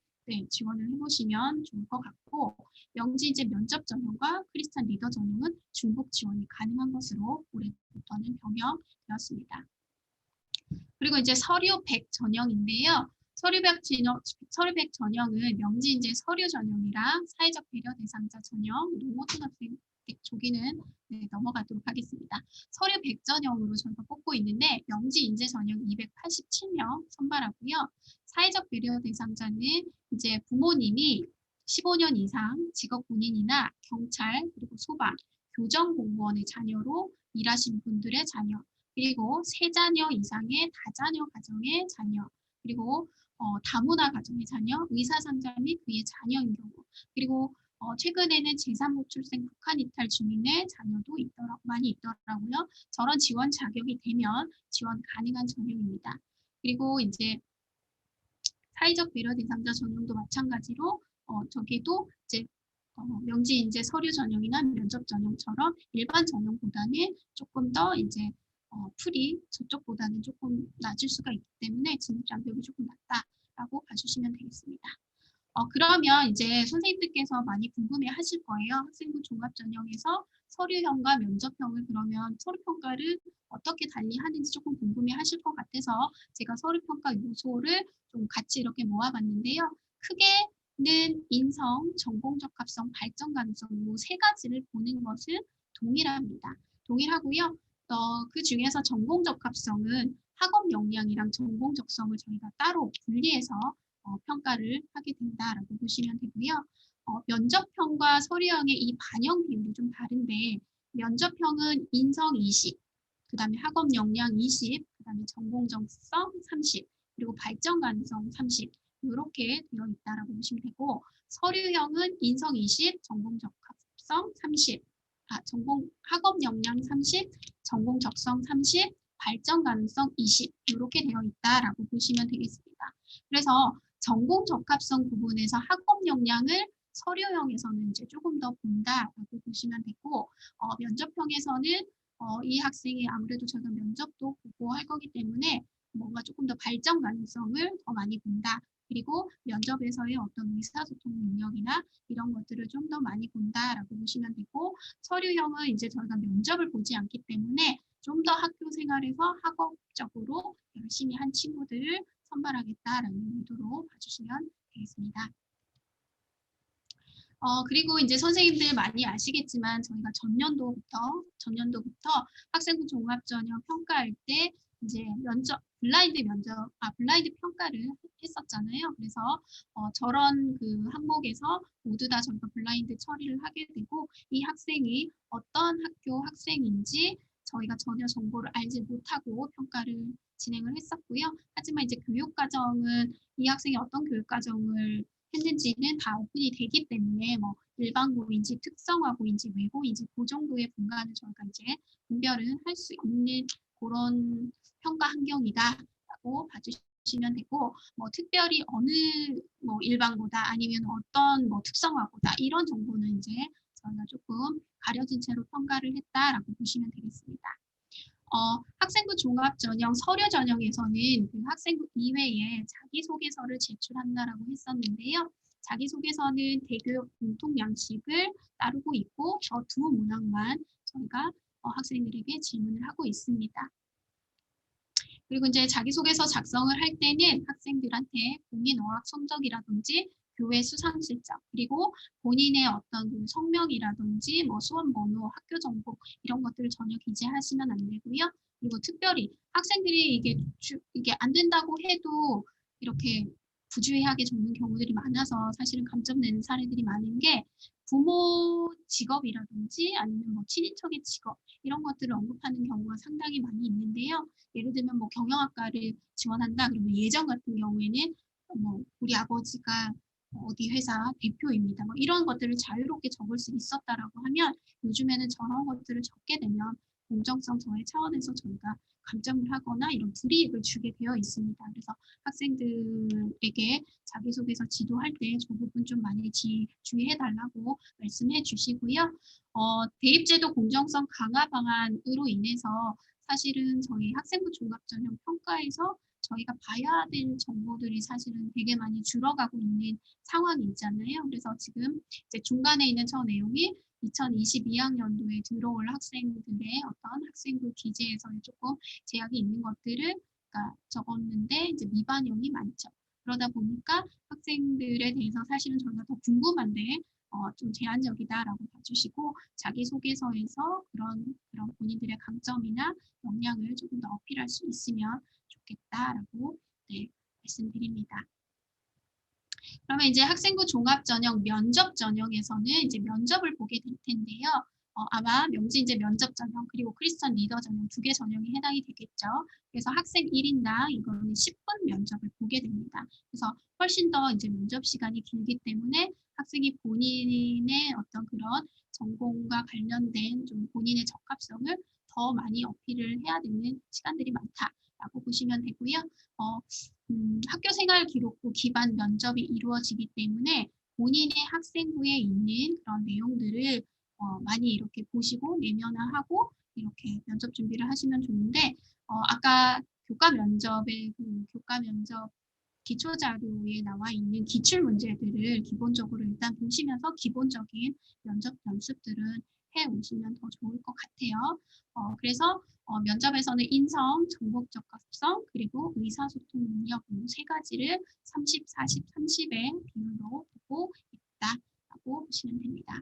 지원을 해보시면 좋을 것 같고 명지인재 면접 전형과 크리스찬 리더 전형은 중복 지원이 가능한 것으로 올해부터는 변경되었습니다. 그리고 이제 서류 100 전형인데요. 서류 100 전형은 명지인재 서류 전형이랑 사회적 배려 대상자 전형, 농어초등학생 조기는 넘어가도록 하겠습니다. 서류 100 전형으로 저희가 뽑고 있는데 명지인재 전형 287명 선발하고요. 사회적 배려 대상자는 이제 부모님이 15년 이상 직업 군인이나 경찰 그리고 소방, 교정공무원의 자녀로 일하신 분들의 자녀 그리고 3자녀 이상의 다자녀 가정의 자녀, 그리고 다문화 가정의 자녀, 의사상자 및 그의 자녀인 경우, 그리고 최근에는 제3호출생 북한 이탈 주민의 자녀도 많이 있더라고요. 저런 지원 자격이 되면 지원 가능한 전형입니다. 그리고 이제 사회적 배려 대상자 전형도 마찬가지로 저기도 이제 명지인재 서류 전형이나 면접 전형처럼 일반 전형보다는 조금 더 이제 풀이 저쪽보다는 조금 낮을 수가 있기 때문에 진입 장벽이 조금 낮다라고 봐주시면 되겠습니다. 그러면 이제 선생님들께서 많이 궁금해 하실 거예요. 학생부 종합 전형에서 서류형과 면접형을 그러면 서류평가를 어떻게 달리 하는지 조금 궁금해 하실 것 같아서 제가 서류평가 요소를 좀 같이 이렇게 모아봤는데요. 크게는 인성, 전공 적합성, 발전 가능성 이 3가지를 보는 것은 동일합니다. 동일하고요. 그 중에서 전공 적합성은 학업 역량이랑 전공 적성을 저희가 따로 분리해서 평가를 하게 된다라고 보시면 되고요. 면접형과 서류형의 이 반영 비율이 좀 다른데 면접형은 인성 20, 그 다음에 학업 역량 20, 그 다음에 전공 적성 30, 그리고 발전 가능성 30 이렇게 되어 있다라고 보시면 되고 서류형은 인성 20, 전공 적합성 30, 전공 학업 역량 30, 전공 적성 30, 발전 가능성 20 이렇게 되어 있다라고 보시면 되겠습니다. 그래서 전공 적합성 부분에서 학업 역량을 서류형에서는 이제 조금 더 본다라고 보시면 되고 면접형에서는 이 학생이 아무래도 저희가 면접도 보고 할 거기 때문에 뭔가 조금 더 발전 가능성을 더 많이 본다. 그리고 면접에서의 어떤 의사소통 능력이나 이런 것들을 좀 더 많이 본다라고 보시면 되고 서류형은 이제 저희가 면접을 보지 않기 때문에 좀 더 학교 생활에서 학업적으로 열심히 한 친구들을 선발하겠다라는 의도로 봐주시면 되겠습니다. 그리고 이제 선생님들 많이 아시겠지만 저희가 전년도부터 학생부 종합전형 평가할 때 이제 블라인드 평가를 했었잖아요. 그래서 저런 그 항목에서 모두 다 저희가 블라인드 처리를 하게 되고 이 학생이 어떤 학교 학생인지 저희가 전혀 정보를 알지 못하고 평가를 진행을 했었고요. 하지만 이제 교육과정은 이 학생이 어떤 교육과정을 했는지는 다 오픈이 되기 때문에 뭐 일반고인지 특성화고인지 외고인지 그 정도의 분간을 저희가 이제 분별을 할 수 있는 그런 평가 환경이다라고 봐주시면 되고, 뭐 특별히 어느 뭐 일반고다 아니면 어떤 뭐 특성화고다 이런 정보는 이제 저희가 조금 가려진 채로 평가를 했다라고 보시면 되겠습니다. 학생부 종합 전형, 서류 전형에서는 그 학생부 이외에 자기소개서를 제출한다라고 했었는데요. 자기소개서는 대교육 공통 양식을 따르고 있고 저 두 문항만 저희가 학생들에게 질문을 하고 있습니다. 그리고 이제 자기소개서 작성을 할 때는 학생들한테 본인 어학 성적이라든지 교회 수상 실적, 그리고 본인의 어떤 그 성명이라든지 뭐 수험 번호, 학교 정보 이런 것들을 전혀 기재하시면 안 되고요. 그리고 특별히 학생들이 이게 안 된다고 해도 이렇게 부주의하게 적는 경우들이 많아서 사실은 감점 내는 사례들이 많은 게 부모 직업이라든지 아니면 뭐 친인척의 직업 이런 것들을 언급하는 경우가 상당히 많이 있는데요. 예를 들면 뭐 경영학과를 지원한다 그러면 예전 같은 경우에는 뭐 우리 아버지가 어디 회사 대표입니다. 뭐 이런 것들을 자유롭게 적을 수 있었다라고 하면 요즘에는 저런 것들을 적게 되면 공정성 저해 차원에서 저희가 감점을 하거나 이런 불이익을 주게 되어 있습니다. 그래서 학생들에게 자기소개서 지도할 때 저 부분 좀 많이 주의해 달라고 말씀해 주시고요. 대입제도 공정성 강화 방안으로 인해서 사실은 저희 학생부 종합전형 평가에서 저희가 봐야 될 정보들이 사실은 되게 많이 줄어가고 있는 상황이 있잖아요. 그래서 지금 이제 중간에 있는 저 내용이 2022학년도에 들어올 학생들의 어떤 학생부 기재에서 조금 제약이 있는 것들을 적었는데 이제 미반영이 많죠. 그러다 보니까 학생들에 대해서 사실은 저희가 더 궁금한데 좀 제한적이다라고 봐주시고 자기소개서에서 그런 본인들의 강점이나 역량을 조금 더 어필할 수 있으면 좋겠다라고 말씀드립니다. 그러면 이제 학생부 종합 전형, 면접 전형에서는 이제 면접을 보게 될 텐데요. 아마 명지 이제 면접 전형 그리고 크리스천 리더 전형 두 개 전형이 해당이 되겠죠. 그래서 학생 1인당 이거는 10분 면접을 보게 됩니다. 그래서 훨씬 더 이제 면접 시간이 길기 때문에 학생이 본인의 어떤 그런 전공과 관련된 좀 본인의 적합성을 더 많이 어필을 해야 되는 시간들이 많다라고 보시면 되고요. 학교 생활 기록부 기반 면접이 이루어지기 때문에 본인의 학생부에 있는 그런 내용들을 많이 이렇게 보시고 내면화하고 이렇게 면접 준비를 하시면 좋은데 아까 교과 면접의 교과 면접 기초 자료에 나와 있는 기출 문제들을 기본적으로 일단 보시면서 기본적인 면접 연습들은 해 오시면 더 좋을 것 같아요. 그래서 면접에서는 인성, 정보 적합성, 그리고 의사소통 능력 세 가지를 30, 40, 30의 비율로 보고 있다라고 보시면 됩니다.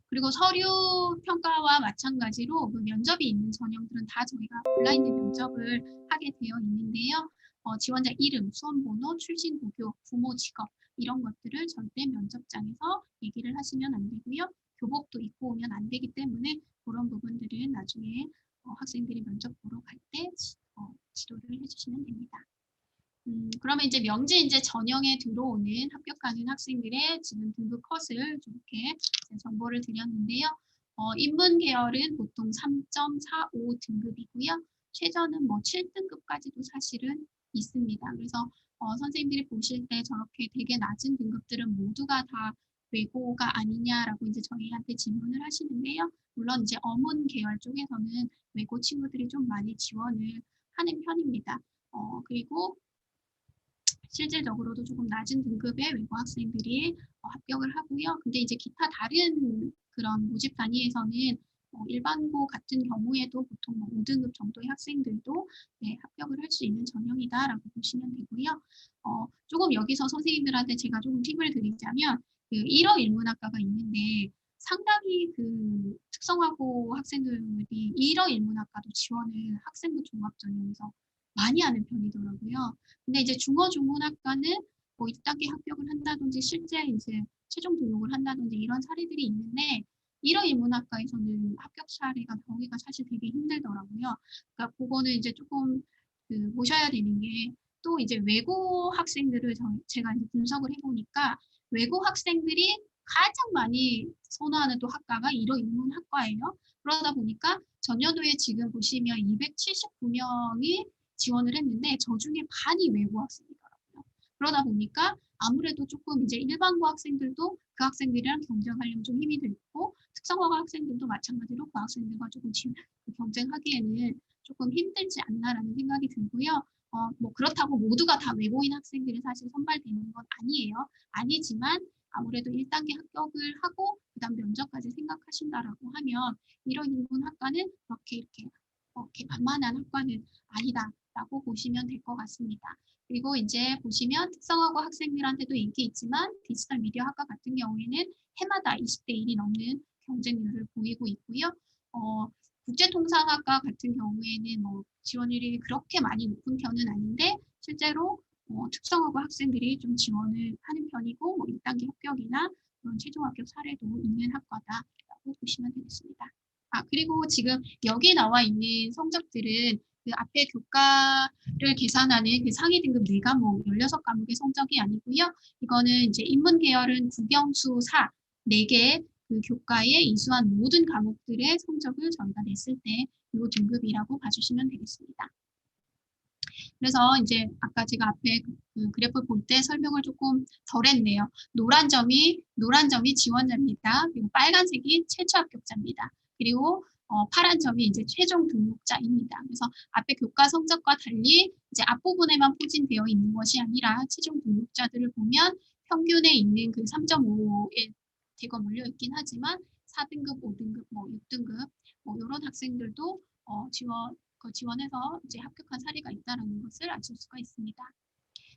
그리고 서류 평가와 마찬가지로 그 면접이 있는 전형들은 다 저희가 블라인드 면접을 하게 되어 있는데요. 지원자 이름, 수험번호, 출신 고교, 부모 직업 이런 것들을 절대 면접장에서 얘기를 하시면 안 되고요. 교복도 입고 오면 안 되기 때문에 그런 부분들은 나중에 학생들이 면접 보러 갈 때 지도를 해주시면 됩니다. 그러면 이제 명지 이제 전형에 들어오는 합격하는 학생들의 지금 등급 컷을 이렇게 정보를 드렸는데요. 인문 계열은 보통 3.45 등급이고요. 최저는 뭐 7등급까지도 사실은 있습니다. 그래서 선생님들이 보실 때 저렇게 되게 낮은 등급들은 모두가 다 외고가 아니냐라고 이제 저희한테 질문을 하시는데요. 물론 이제 어문 계열 쪽에서는 외고 친구들이 좀 많이 지원을 하는 편입니다. 그리고 실질적으로도 조금 낮은 등급의 외고 학생들이 합격을 하고요. 근데 이제 기타 다른 그런 모집 단위에서는 일반고 같은 경우에도 보통 5등급 정도의 학생들도 합격을 할 수 있는 전형이다라고 보시면 되고요. 조금 여기서 선생님들한테 제가 조금 팁을 드리자면 그 1어 인문학과가 있는데 상당히 그 특성화고 학생들이 1어 인문학과도 지원을 학생부 종합 전형에서 많이 하는 편이더라고요. 근데 이제 중어중문학과는 뭐 2단계 합격을 한다든지 실제 이제 최종 등록을 한다든지 이런 사례들이 있는데 1어 인문학과에서는 합격 사례가 나오기가 사실 되게 힘들더라고요. 그러니까 그거는 이제 조금 보셔야 되는 게 또 이제 외고 학생들을 제가 이제 분석을 해보니까 외고 학생들이 가장 많이 선호하는 또 학과가 1어 인문학과예요. 그러다 보니까 전년도에 지금 보시면 279명이 지원을 했는데 저 중에 반이 외부 학생이더라고요. 그러다 보니까 아무래도 조금 이제 일반고 학생들도 그 학생들이랑 경쟁하려면 좀 힘이 들고 특성화고 학생들도 마찬가지로 그 학생들과 조금 경쟁하기에는 조금 힘들지 않나라는 생각이 들고요. 뭐 그렇다고 모두가 다 외고인 학생들이 사실 선발되는 건 아니에요. 아니지만 아무래도 1단계 합격을 하고 그다음 면접까지 생각하신다라고 하면 이런 인문 학과는 이렇게 만만한 학과는 아니다라고 보시면 될 것 같습니다. 그리고 이제 보시면 특성화고 학생들한테도 인기 있지만 디지털 미디어 학과 같은 경우에는 해마다 20대 1이 넘는 경쟁률을 보이고 있고요. 국제통상학과 같은 경우에는 뭐 지원율이 그렇게 많이 높은 편은 아닌데 실제로 특성화고 학생들이 좀 지원을 하는 편이고 뭐 1단계 합격이나 그런 최종 합격 사례도 있는 학과다라고 보시면 되겠습니다. 그리고 지금 여기 나와 있는 성적들은 그 앞에 교과를 계산하는 그 상위 등급 4과목, 16과목의 성적이 아니고요. 이거는 이제 인문 계열은 국영수 4, 4개 그 교과에 이수한 모든 과목들의 성적을 저희가 냈을 때 이 등급이라고 봐주시면 되겠습니다. 그래서 이제 아까 제가 앞에 그 그래프 볼 때 설명을 조금 덜 했네요. 노란 점이 지원자입니다. 그리고 빨간색이 최초 합격자입니다. 그리고 파란 점이 이제 최종 등록자입니다. 그래서 앞에 교과 성적과 달리 이제 앞부분에만 포진되어 있는 것이 아니라 최종 등록자들을 보면 평균에 있는 그 3.5에 대거 몰려 있긴 하지만 4등급, 5등급, 뭐 6등급 뭐 이런 학생들도 지원해서 이제 합격한 사례가 있다는 것을 아실 수가 있습니다.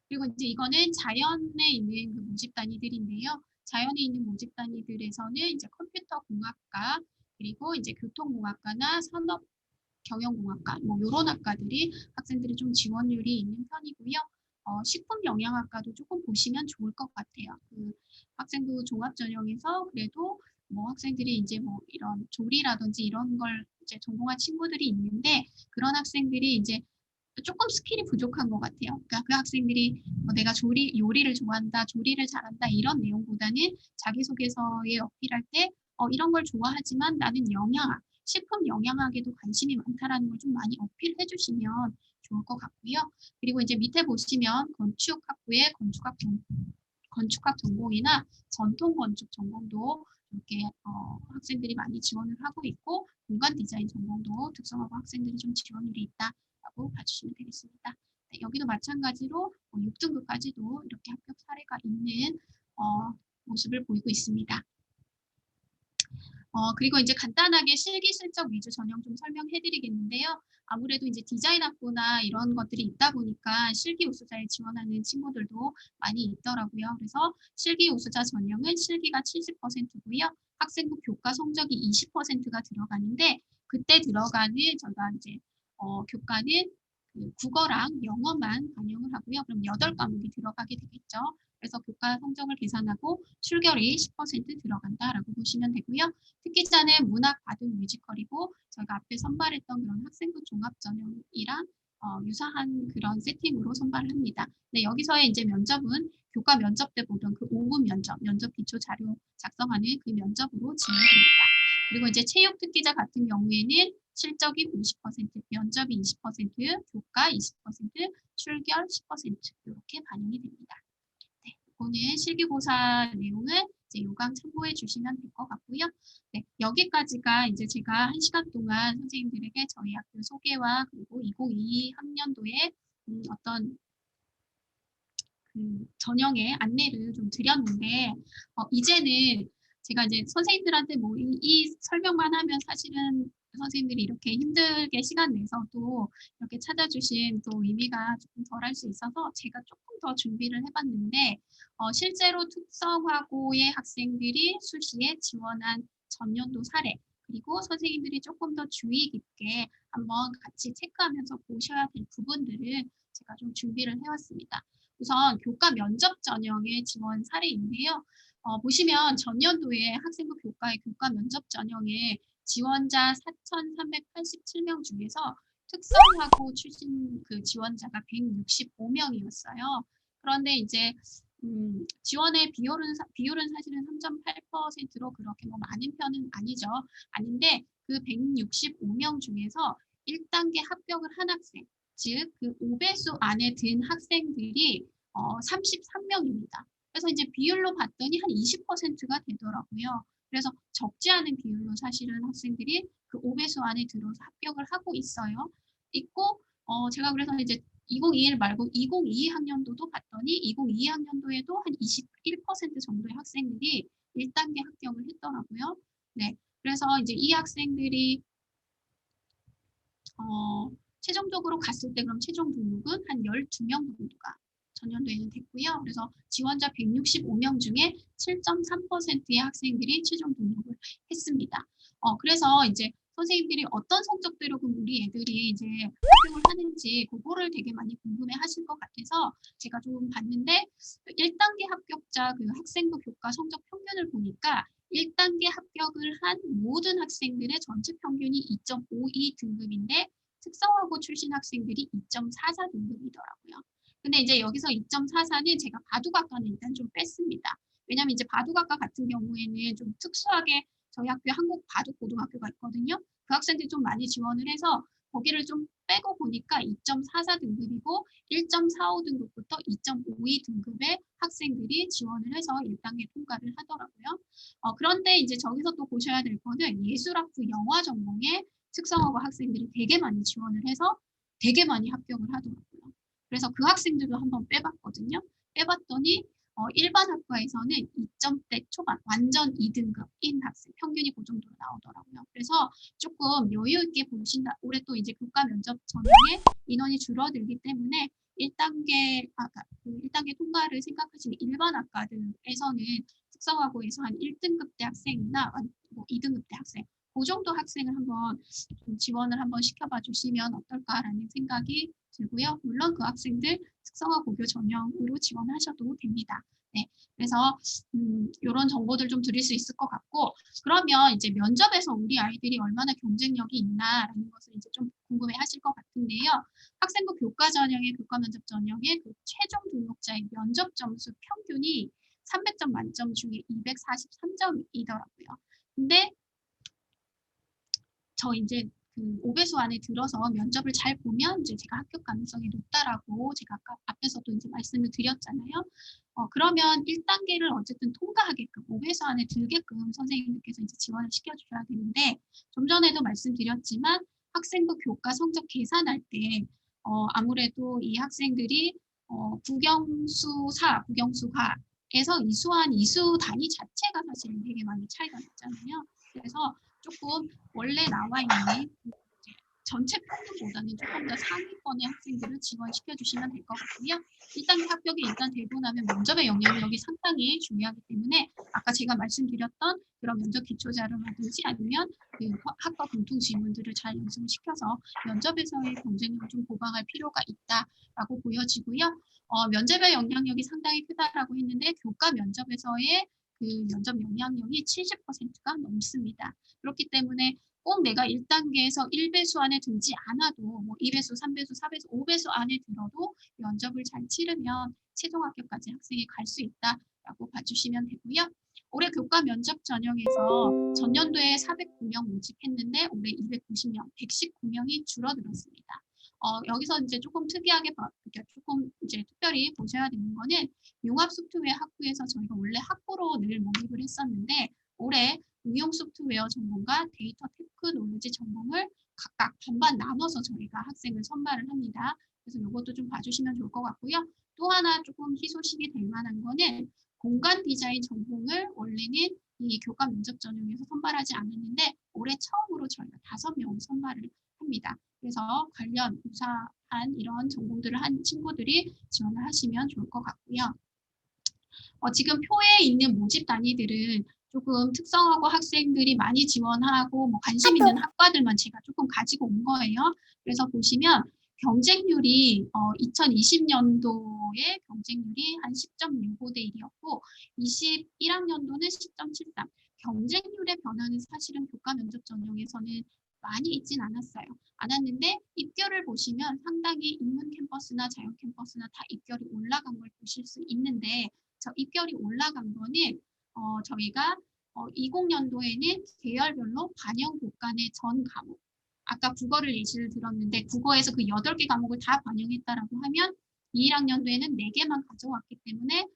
그리고 이제 이거는 자연에 있는 그 모집 단위들인데요. 자연에 있는 모집 단위들에서는 이제 컴퓨터 공학과 그리고 이제 교통공학과나 산업 경영공학과 뭐 이런 학과들이 학생들이 좀 지원율이 있는 편이고요. 식품영양학과도 조금 보시면 좋을 것 같아요. 그 학생부 종합전형에서 그래도 뭐 학생들이 이제 뭐 이런 조리라든지 이런 걸 이제 전공한 친구들이 있는데 그런 학생들이 이제 조금 스킬이 부족한 것 같아요. 그러니까 그 학생들이 내가 요리를 좋아한다, 조리를 잘한다 이런 내용보다는 자기소개서에 어필할 때 이런 걸 좋아하지만 나는 식품 영양학에도 관심이 많다라는 걸 좀 많이 어필해 주시면 좋을 것 같고요. 그리고 이제 밑에 보시면 건축학부의 건축학 전공이나 전통 건축 전공도 이렇게 학생들이 많이 지원을 하고 있고 공간 디자인 전공도 특성화고 학생들이 좀 지원율이 있다라고 봐주시면 되겠습니다. 네, 여기도 마찬가지로 6등급까지도 이렇게 합격 사례가 있는 모습을 보이고 있습니다. 그리고 이제 간단하게 실기 실적 위주 전형 좀 설명해 드리겠는데요. 아무래도 이제 디자인 학부나 이런 것들이 있다 보니까 실기 우수자에 지원하는 친구들도 많이 있더라고요. 그래서 실기 우수자 전형은 실기가 70%고요. 학생부 교과 성적이 20%가 들어가는데 그때 들어가는 저희가 이제 교과는 그 국어랑 영어만 반영을 하고요. 그럼 8과목이 들어가게 되겠죠. 그래서 교과 성적을 계산하고 출결이 10% 들어간다라고 보시면 되고요. 특기자는 문학, 바둑, 뮤지컬이고 저희가 앞에 선발했던 그런 학생부 종합전형이랑 유사한 그런 세팅으로 선발을 합니다. 네, 여기서의 이제 면접은 교과 면접 때 보던 그 5분 면접 기초 자료 작성하는 그 면접으로 진행됩니다. 그리고 이제 체육 특기자 같은 경우에는 실적이 50%, 면접이 20%, 교과 20%, 출결 10% 이렇게 반영이 됩니다. 네, 이거는 실기고사 내용은 이제 요강 참고해 주시면 될 것 같고요. 네, 여기까지가 이제 제가 1시간 동안 선생님들에게 저희 학교 소개와 그리고 2022 학년도에 어떤 그 전형의 안내를 좀 드렸는데 이제는 제가 이제 선생님들한테 뭐 이 설명만 하면 사실은 선생님들이 이렇게 힘들게 시간 내서 또 이렇게 찾아주신 또 의미가 조금 덜할 수 있어서 제가 조금 더 준비를 해봤는데 실제로 특성화고의 학생들이 수시에 지원한 전년도 사례 그리고 선생님들이 조금 더 주의 깊게 한번 같이 체크하면서 보셔야 될 부분들을 제가 좀 준비를 해왔습니다. 우선 교과 면접 전형의 지원 사례인데요. 보시면 전년도에 학생부 교과의 교과 면접 전형에 지원자 4,387명 중에서 특성화고 출신 그 지원자가 165명이었어요. 그런데 이제 지원의 비율은 사실은 3.8%로 그렇게 뭐 많은 편은 아니죠. 아닌데 그 165명 중에서 1단계 합격을 한 학생, 즉 그 5배수 안에 든 학생들이 33명입니다. 그래서 이제 비율로 봤더니 한 20%가 되더라고요. 그래서 적지 않은 비율로 사실은 학생들이 그 5배수 안에 들어서 합격을 하고 있어요. 있고 제가 그래서 이제 2021 말고 2022학년도도 봤더니 2022학년도에도 한 21% 정도의 학생들이 1단계 합격을 했더라고요. 네. 그래서 이제 이 학생들이 최종적으로 갔을 때 그럼 최종 등록은 한 12명 정도가 전년도에는 됐고요. 그래서 지원자 165명 중에 7.3%의 학생들이 최종 등록을 했습니다. 그래서 이제 선생님들이 어떤 성적대로 그럼 우리 애들이 이제 합격을 하는지 그거를 되게 많이 궁금해 하실 것 같아서 제가 좀 봤는데 1단계 합격자 그 학생부 교과 성적 평균을 보니까 1단계 합격을 한 모든 학생들의 전체 평균이 2.52 등급인데 특성화고 출신 학생들이 2.44 등급이더라고요. 근데 이제 여기서 2.44는 제가 바둑학과는 일단 좀 뺐습니다. 왜냐면 이제 바둑학과 같은 경우에는 좀 특수하게 저희 학교에 한국 바둑고등학교가 있거든요. 그 학생들이 좀 많이 지원을 해서 거기를 좀 빼고 보니까 2.44 등급이고 1.45 등급부터 2.52 등급의 학생들이 지원을 해서 1단계 통과를 하더라고요. 그런데 이제 저기서 또 보셔야 될 거는 예술학부 영화 전공에 특성화고 학생들이 되게 많이 지원을 해서 되게 많이 합격을 하더라고요. 그래서 그 학생들도 한번 빼봤거든요. 빼봤더니 일반 학과에서는 2점대 초반 완전 2등급인 학생 평균이 그 정도로 나오더라고요. 그래서 조금 여유 있게 보신다. 올해 또 이제 교과 면접 전형에 인원이 줄어들기 때문에 1단계 통과를 생각하시는 일반 학과들에서는 특성화고에서 한 1등급대 학생이나 뭐 2등급대 학생 그 정도 학생을 한번 좀 지원을 한번 시켜봐 주시면 어떨까라는 생각이 들고요. 물론 그 학생들 특성화 고교 전형으로 지원하셔도 됩니다. 네, 그래서 이런 정보들 좀 드릴 수 있을 것 같고 그러면 이제 면접에서 우리 아이들이 얼마나 경쟁력이 있나라는 것을 이제 좀 궁금해하실 것 같은데요. 학생부 교과 전형의 교과 면접 전형의 그 최종 등록자의 면접 점수 평균이 300점 만점 중에 243점이더라고요. 근데 저 이제 그 5배수 안에 들어서 면접을 잘 보면 이제 제가 합격 가능성이 높다라고 제가 아까 앞에서도 이제 말씀을 드렸잖아요. 그러면 1단계를 어쨌든 통과하게끔 5배수 안에 들게끔 선생님들께서 이제 지원을 시켜주셔야 되는데 좀 전에도 말씀드렸지만 학생부 교과 성적 계산할 때 아무래도 이 학생들이 국영수과에서 이수한 이수 단위 자체가 사실은 되게 많이 차이가 났잖아요. 그래서 조금 원래 나와 있는 전체 평균보다는 조금 더 상위권의 학생들을 지원시켜 주시면 될 것 같고요. 1단계 합격이 일단 되고 나면 면접의 영향력이 상당히 중요하기 때문에 아까 제가 말씀드렸던 그런 면접 기초자료라든지 아니면 그 학과 공통 질문들을 잘 연습을 시켜서 면접에서의 경쟁력을 좀 보강할 필요가 있다라고 보여지고요. 면접의 영향력이 상당히 크다라고 했는데 교과 면접에서의 그 면접 영향력이 70%가 넘습니다. 그렇기 때문에 꼭 내가 1단계에서 1배수 안에 들지 않아도 뭐 2배수, 3배수, 4배수, 5배수 안에 들어도 면접을 잘 치르면 최종 합격까지 학생이 갈 수 있다라고 봐주시면 되고요. 올해 교과 면접 전형에서 전년도에 409명 모집했는데 올해 290명, 119명이 줄어들었습니다. 여기서 이제 조금 특이하게 조금 이제 특별히 보셔야 되는 거는 융합 소프트웨어 학부에서 저희가 원래 학부로 늘 모집을 했었는데 올해 응용 소프트웨어 전공과 데이터 테크놀로지 전공을 각각 반반 나눠서 저희가 학생을 선발을 합니다. 그래서 이것도 좀 봐주시면 좋을 것 같고요. 또 하나 조금 희소식이 될 만한 거는 공간 디자인 전공을 원래는 이 교과 면접 전형에서 선발하지 않았는데 올해 처음으로 저희가 5명 선발을 합니다. 그래서 관련 유사한 이런 전공들을 한 친구들이 지원을 하시면 좋을 것 같고요. 지금 표에 있는 모집 단위들은 조금 특성화고 학생들이 많이 지원하고 뭐 관심 있는 학과들만 제가 조금 가지고 온 거예요. 그래서 보시면 경쟁률이 2020년도에 경쟁률이 한 10.65대 1이었고 21학년도는 10.73. 경쟁률의 변화는 사실은 교과 면접 전형에서는 많이 있진 않았는데 입결을 보시면 상당히 인문 캠퍼스나 자연 캠퍼스나 다 입결이 올라간 걸 보실 수 있는데 저 입결이 올라간 거는 저희가 20년도에는 계열별로 반영 교과내 전 과목, 아까 국어를 예시를 들었는데 국어에서 그 8개 과목을 다 반영했다라고 하면 21학년도에는 4개만 가져왔기 때문에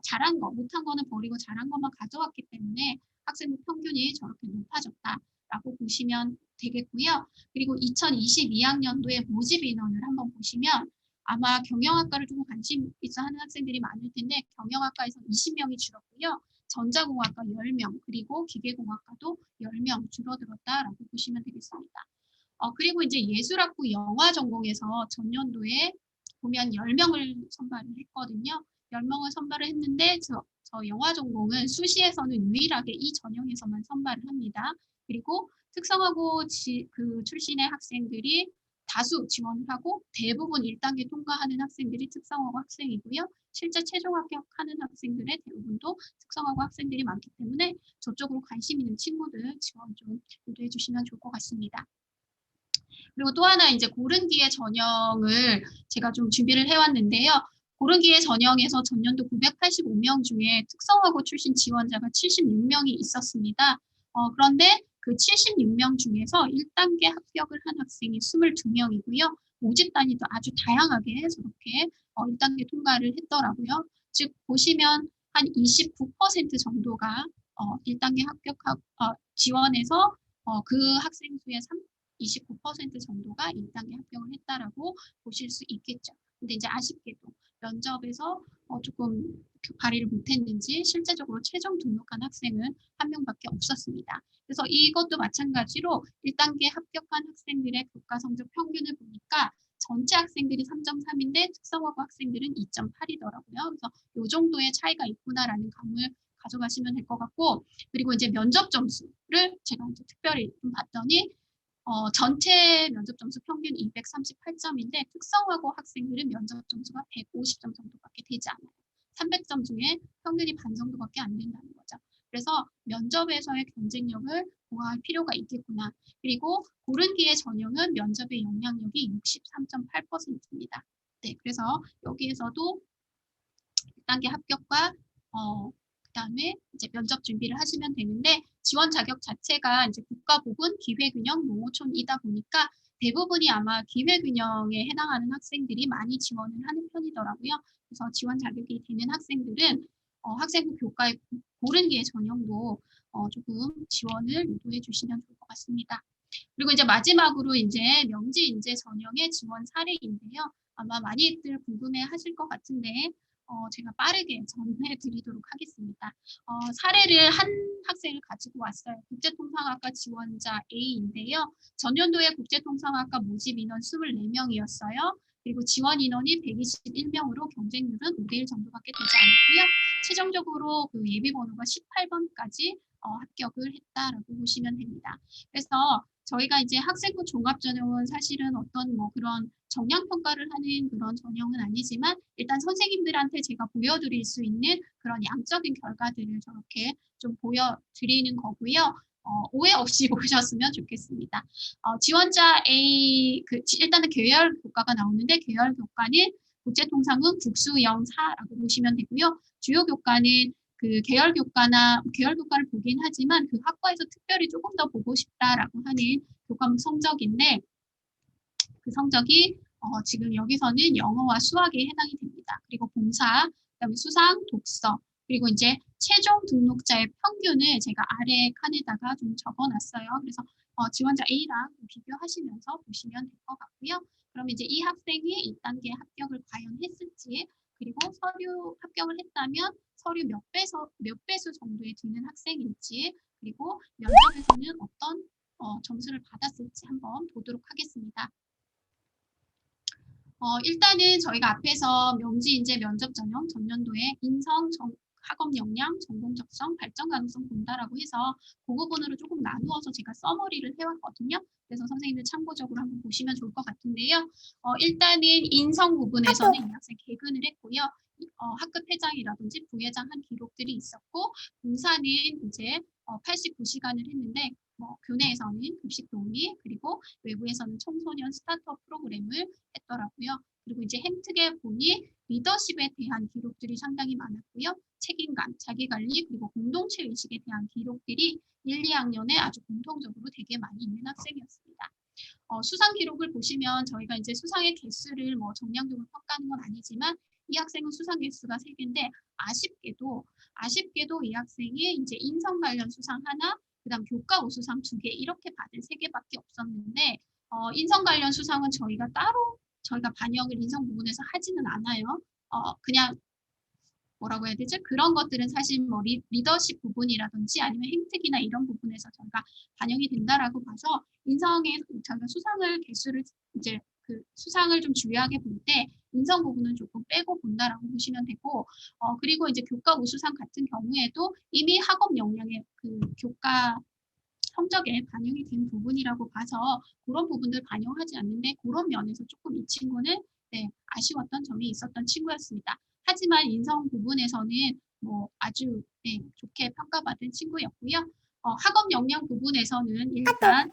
잘한 거, 못한 거는 버리고 잘한 것만 가져왔기 때문에 학생부 평균이 저렇게 높아졌다라고 보시면 되겠고요. 그리고 2022학년도에 모집 인원을 한번 보시면 아마 경영학과를 조금 관심 있어 하는 학생들이 많을 텐데 경영학과에서 20명이 줄었고요. 전자공학과 10명, 그리고 기계공학과도 10명 줄어들었다라고 보시면 되겠습니다. 그리고 이제 예술학부 영화 전공에서 전년도에 보면 10명을 선발을 했거든요. 10명을 선발을 했는데 저 영화 전공은 수시에서는 유일하게 이 전형에서만 선발을 합니다. 그리고 특성화고 그 출신의 학생들이 다수 지원을 하고 대부분 1단계 통과하는 학생들이 특성화고 학생이고요. 실제 최종 합격하는 학생들의 대부분도 특성화고 학생들이 많기 때문에 저쪽으로 관심 있는 친구들 지원 좀 유도해 주시면 좋을 것 같습니다. 그리고 또 하나 이제 고른기의 전형을 제가 좀 준비를 해왔는데요. 고른기의 전형에서 전년도 985명 중에 특성화고 출신 지원자가 76명이 있었습니다. 그런데 그 76명 중에서 1단계 합격을 한 학생이 22명이고요. 모집 단위도 아주 다양하게 저렇게 1단계 통과를 했더라고요. 즉 보시면 한 29% 정도가 1단계 지원해서 그 학생 수의 29% 정도가 1단계 합격을 했다라고 보실 수 있겠죠. 근데 이제 아쉽게도 면접에서 조금 발휘를 못했는지 실제적으로 최종 등록한 학생은 한 명밖에 없었습니다. 그래서 이것도 마찬가지로 1단계 합격한 학생들의 교과 성적 평균을 보니까 전체 학생들이 3.3인데 특성화고 학생들은 2.8이더라고요. 그래서 이 정도의 차이가 있구나라는 감을 가져가시면 될 것 같고, 그리고 이제 면접 점수를 제가 이제 특별히 좀 봤더니 전체 면접 점수 평균 238점인데 특성화고 학생들은 면접 점수가 150점 정도밖에 되지 않아요. 300점 중에 평균이 반 정도밖에 안 된다는 거죠. 그래서 면접에서의 경쟁력을 보강할 필요가 있겠구나. 그리고 고른기의 전형은 면접의 영향력이 63.8%입니다. 네, 그래서 여기에서도 1단계 합격과 그다음에 이제 면접 준비를 하시면 되는데 지원 자격 자체가 이제 국가보건 기회균형 농어촌이다 보니까 대부분이 아마 기회균형에 해당하는 학생들이 많이 지원을 하는 편이더라고요. 그래서 지원 자격이 되는 학생들은 학생부 교과의 고른기의 전형도 조금 지원을 유도해 주시면 좋을 것 같습니다. 그리고 이제 마지막으로 이제 명지 인재 전형의 지원 사례인데요. 아마 많이들 궁금해 하실 것 같은데 제가 빠르게 전해 드리도록 하겠습니다. 사례를 한 학생을 가지고 왔어요. 국제통상학과 지원자 A인데요. 전년도에 국제통상학과 모집 인원 24명이었어요. 그리고 지원 인원이 121명으로 경쟁률은 5대1 정도밖에 되지 않고요. 최종적으로 그 예비 번호가 18번까지 합격을 했다라고 보시면 됩니다. 그래서 저희가 이제 학생부 종합전형은 사실은 어떤 뭐 그런 정량평가를 하는 그런 전형은 아니지만 일단 선생님들한테 제가 보여드릴 수 있는 그런 양적인 결과들을 저렇게 좀 보여드리는 거고요. 오해 없이 보셨으면 좋겠습니다. 지원자 A, 일단은 계열 교과가 나오는데 계열 교과는 국제통상은 국수영 4라고 보시면 되고요. 주요 교과는 그 계열 교과를 보긴 하지만 그 학과에서 특별히 조금 더 보고 싶다라고 하는 교과목 성적인데 그 성적이 지금 여기서는 영어와 수학에 해당이 됩니다. 그리고 봉사, 그다음에 수상, 독서, 그리고 이제 최종 등록자의 평균을 제가 아래 칸에다가 좀 적어놨어요. 그래서 지원자 A랑 비교하시면서 보시면 될 것 같고요. 그럼 이제 이 학생이 1단계 합격을 과연 했을지, 그리고 서류 합격을 했다면 서류 몇 배수 정도에 드는 학생일지, 그리고 면접에서는 어떤 점수를 받았을지 한번 보도록 하겠습니다. 일단은 저희가 앞에서 명지 인재 면접 전형 전년도에 인성, 학업 역량, 전공 적성, 발전 가능성 본다라고 해서 그 부분으로 조금 나누어서 제가 서머리를 해왔거든요. 그래서 선생님들 참고적으로 한번 보시면 좋을 것 같은데요. 일단은 인성 부분에서는 이 학생 개근을 했고요. 학급 회장이라든지 부회장 한 기록들이 있었고 봉사는 이제 89시간을 했는데 교내에서는 급식 도우미 그리고 외부에서는 청소년 스타트업 프로그램을 했더라고요. 그리고 이제 햄특에 보니 리더십에 대한 기록들이 상당히 많았고요. 책임감, 자기관리, 그리고 공동체 의식에 대한 기록들이 1, 2학년에 아주 공통적으로 되게 많이 있는 학생이었습니다. 수상 기록을 보시면 저희가 이제 수상의 개수를 뭐 정량적으로 평가하는 건 아니지만 이 학생은 수상 개수가 3개인데 아쉽게도 이 학생이 이제 인성 관련 수상 하나, 그다음 교과 우수상 2개 이렇게 받은 3개밖에 없었는데 인성 관련 수상은 저희가 반영을 인성 부분에서 하지는 않아요. 그냥 뭐라고 해야 되죠? 그런 것들은 사실 뭐 리더십 부분이라든지 아니면 행특이나 이런 부분에서 저희가 반영이 된다라고 봐서 인성에 저희가 수상을 개수를 이제 그 수상을 좀 중요하게 볼 때 인성 부분은 조금 빼고 본다라고 보시면 되고 그리고 이제 교과 우수상 같은 경우에도 이미 학업 역량의 그 교과 성적에 반영이 된 부분이라고 봐서 그런 부분들 반영하지 않는데 그런 면에서 조금 이 친구는 네, 아쉬웠던 점이 있었던 친구였습니다. 하지만 인성 부분에서는 뭐 아주 네, 좋게 평가받은 친구였고요. 학업 역량 부분에서는 일단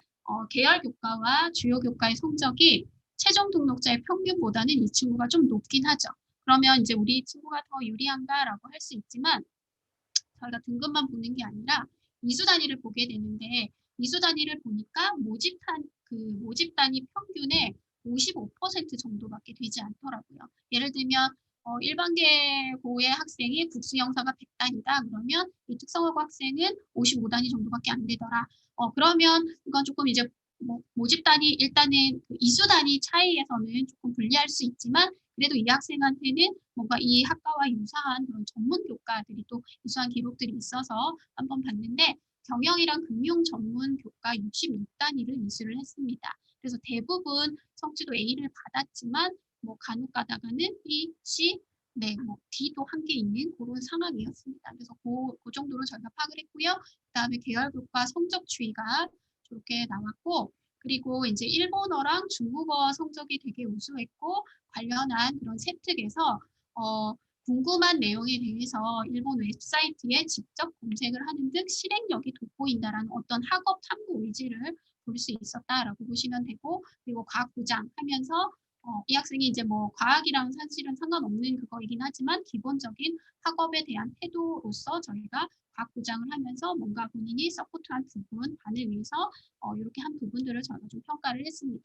계열 교과와 주요 교과의 성적이 최종 등록자의 평균보다는 이 친구가 좀 높긴 하죠. 그러면 이제 우리 친구가 더 유리한가라고 할 수 있지만 저희가 등급만 보는 게 아니라 이수 단위를 보게 되는데 이수 단위를 보니까 모집 단위 평균의 55% 정도밖에 되지 않더라고요. 예를 들면 일반계고의 학생이 국수 영사가 100단이다. 그러면 이 특성화고 학생은 55단위 정도밖에 안 되더라. 그러면 이건 조금 이제 모집 단위 일단은 그 이수 단위 차이에서는 조금 불리할 수 있지만 그래도 이 학생한테는 뭔가 이 학과와 유사한 그런 전문 교과들이 또 유사한 기록들이 있어서 한번 봤는데 경영이랑 금융 전문 교과 66단위를 이수를 했습니다. 그래서 대부분 성취도 A를 받았지만 뭐 간혹 가다가는 B, C, 네, 뭐 D도 한 개 있는 그런 상황이었습니다. 그래서 그 정도로 저희가 파악을 했고요. 그다음에 계열 교과 성적 추이가 이렇게 나왔고 그리고 이제 일본어랑 중국어 성적이 되게 우수했고 관련한 그런 세특에서 궁금한 내용에 대해서 일본 웹사이트에 직접 검색을 하는 등 실행력이 돋보인다라는 어떤 학업 탐구 의지를 볼 수 있었다라고 보시면 되고 그리고 과학 부장 하면서 이 학생이 이제 뭐 과학이랑 사실은 상관없는 그거이긴 하지만 기본적인 학업에 대한 태도로서 저희가 과학 부장을 하면서 뭔가 본인이 서포트한 부분, 반을 위해서 이렇게 한 부분들을 저희가 좀 평가를 했습니다.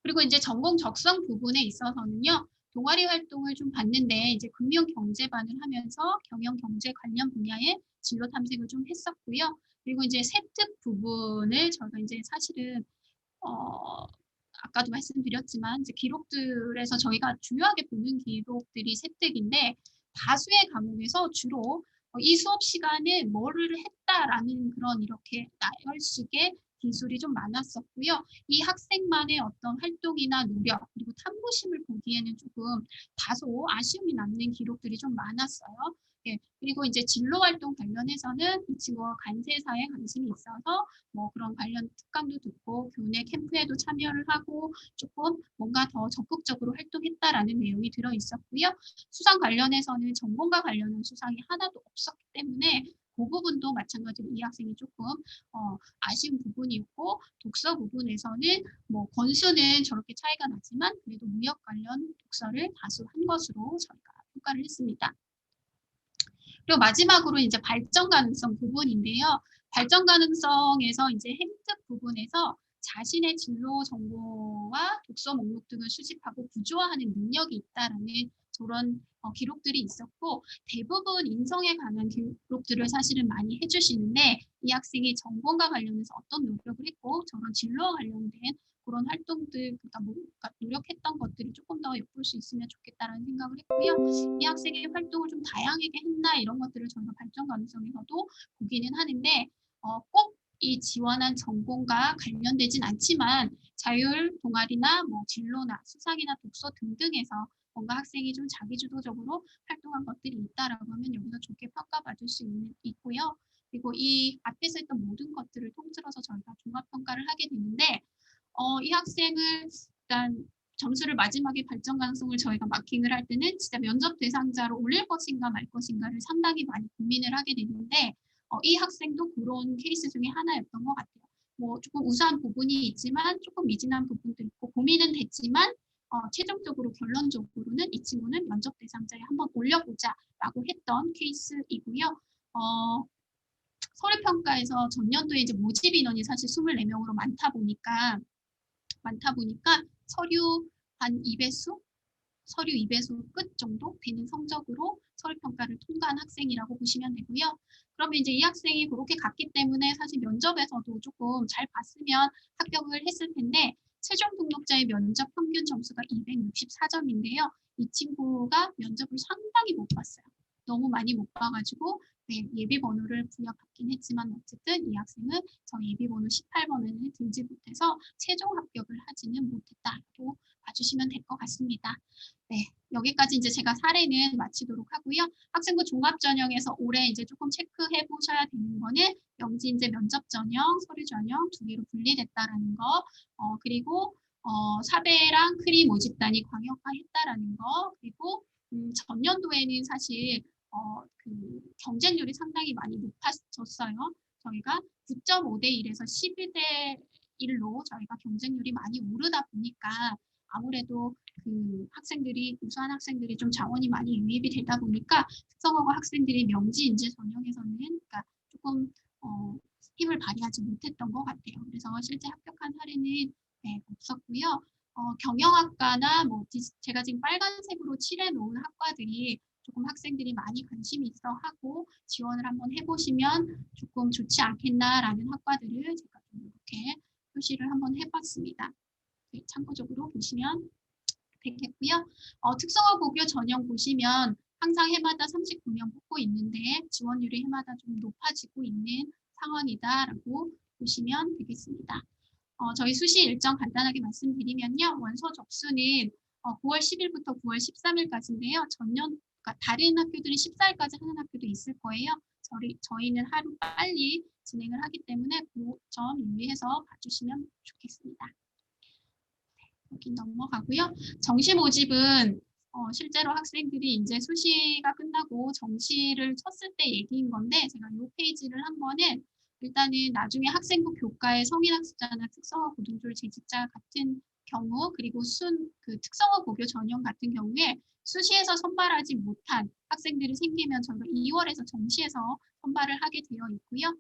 그리고 이제 전공 적성 부분에 있어서는요. 동아리 활동을 좀 봤는데 이제 금융경제반을 하면서 경영경제 관련 분야의 진로 탐색을 좀 했었고요. 그리고 이제 세특 부분을 저희가 이제 사실은 아까도 말씀드렸지만 이제 기록들에서 저희가 중요하게 보는 기록들이 세특인데 다수의 과목에서 주로 이 수업 시간에 뭐를 했다라는 그런 이렇게 나열식의 기술이 좀 많았었고요. 이 학생만의 어떤 활동이나 노력 그리고 탐구심을 보기에는 조금 다소 아쉬움이 남는 기록들이 좀 많았어요. 예, 그리고 이제 진로 활동 관련해서는 이 친구가 관세사에 관심이 있어서 뭐 그런 관련 특강도 듣고 교내 캠프에도 참여를 하고 조금 뭔가 더 적극적으로 활동했다라는 내용이 들어 있었고요. 수상 관련해서는 전공과 관련한 수상이 하나도 없었기 때문에 그 부분도 마찬가지로 이 학생이 조금 아쉬운 부분이었고 독서 부분에서는 뭐 권수는 저렇게 차이가 나지만 그래도 무역 관련 독서를 다수 한 것으로 저희가 평가를 했습니다. 그리고 마지막으로 이제 발전 가능성 부분인데요. 발전 가능성에서 이제 행특 부분에서 자신의 진로 정보와 독서 목록 등을 수집하고 구조화하는 능력이 있다라는 저런 기록들이 있었고 대부분 인성에 관한 기록들을 사실은 많이 해주시는데 이 학생이 전공과 관련해서 어떤 노력을 했고 저런 진로와 관련된 그런 활동들, 그러니까 노력했던 것들이 조금 더 엿볼 수 있으면 좋겠다라는 생각을 했고요. 이 학생의 활동을 좀 다양하게 했나 이런 것들을 저희가 발전 가능성에서도 보기는 하는데 꼭 이 지원한 전공과 관련되진 않지만 자율 동아리나 뭐 진로나 수상이나 독서 등등에서 뭔가 학생이 좀 자기주도적으로 활동한 것들이 있다라고 하면 여기서 좋게 평가받을 수 있고요. 그리고 이 앞에서 했던 모든 것들을 통틀어서 저희가 종합평가를 하게 되는데 이 학생을 일단 점수를 마지막에 발전 가능성을 저희가 마킹을 할 때는 진짜 면접 대상자로 올릴 것인가 말 것인가를 상당히 많이 고민을 하게 되는데 이 학생도 그런 케이스 중에 하나였던 것 같아요. 뭐 조금 우수한 부분이 있지만 조금 미진한 부분도 있고 고민은 됐지만 최종적으로 결론적으로는 이 친구는 면접 대상자에 한번 올려보자라고 했던 케이스이고요. 서류평가에서 전년도에 이제 모집 인원이 사실 24명으로 많다 보니까 서류 한 2배수? 서류 2배수 끝 정도 되는 성적으로 서류평가를 통과한 학생이라고 보시면 되고요. 그러면 이제 이 학생이 그렇게 갔기 때문에 사실 면접에서도 조금 잘 봤으면 합격을 했을 텐데 최종 등록자의 면접 평균 점수가 264점인데요. 이 친구가 면접을 상당히 못 봤어요. 너무 많이 못 봐가지고 예비 번호를 부여받긴 했지만 어쨌든 이 학생은 저 예비 번호 18번을 들지 못해서 최종 합격을 하지는 못했다고 봐주시면 될 것 같습니다. 네, 여기까지 이제 제가 사례는 마치도록 하고요. 학생부 종합 전형에서 올해 이제 조금 체크해 보셔야 되는 거는 명지인재 면접 전형, 서류 전형 두 개로 분리됐다라는 거, 그리고 사배랑 크리 모집단이 광역화했다라는 거, 그리고 전년도에는 사실 그 경쟁률이 상당히 많이 높아졌어요. 저희가 9.5대 1에서 11대 1로 저희가 경쟁률이 많이 오르다 보니까 아무래도 그 학생들이 우수한 학생들이 좀 자원이 많이 유입이 되다 보니까 특성화고 학생들이 명지 인재 전형에서는 그러니까 조금 힘을 발휘하지 못했던 것 같아요. 그래서 실제 합격한 사례는 없었고요. 경영학과나 뭐 제가 지금 빨간색으로 칠해 놓은 학과들이 조금 학생들이 많이 관심이 있어 하고 지원을 한번 해보시면 조금 좋지 않겠나라는 학과들을 제가 좀 이렇게 표시를 한번 해봤습니다. 참고적으로 보시면 되겠고요. 특성화 고교 전형 보시면 항상 해마다 39명 뽑고 있는데 지원율이 해마다 좀 높아지고 있는 상황이다라고 보시면 되겠습니다. 저희 수시 일정 간단하게 말씀드리면요. 원서 접수는 9월 10일부터 9월 13일까지인데요. 그러니까 다른 학교들은 14일까지 하는 학교도 있을 거예요. 저희는 하루 빨리 진행을 하기 때문에 그 점 유의해서 봐주시면 좋겠습니다. 여기 넘어가고요. 정시 모집은 실제로 학생들이 이제 수시가 끝나고 정시를 쳤을 때 얘기인 건데 제가 이 페이지를 한 번은 일단은 나중에 학생부 교과에 성인학습자나 특성화 고등졸 재직자 같은 경우 그리고 그 특성화 고교 전형 같은 경우에 수시에서 선발하지 못한 학생들이 생기면 저희가 2월에서 정시에서 선발을 하게 되어 있고요.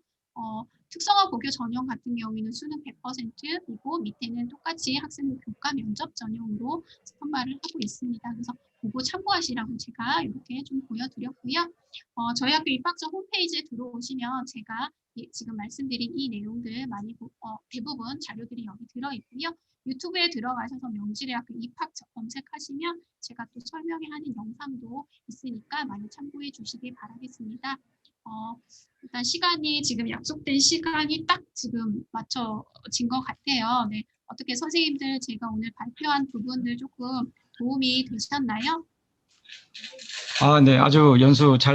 특성화 고교 전형 같은 경우에는 수능 100%이고 밑에는 똑같이 학생부 교과 면접 전형으로 선발을 하고 있습니다. 그래서 그거 참고하시라고 제가 이렇게 좀 보여드렸고요. 저희 학교 입학처 홈페이지에 들어오시면 제가 지금 말씀드린 이 내용들 많이 대부분 자료들이 여기 들어있고요. 유튜브에 들어가셔서 명지대학교 입학처 검색하시면 제가 또 설명하는 영상도 있으니까 많이 참고해 주시기 바라겠습니다. 일단 시간이 지금 약속된 시간이 딱 지금 맞춰진 것 같아요. 네, 어떻게 선생님들 제가 오늘 발표한 부분들 조금 도움이 되셨나요? 네, 아주 연수 잘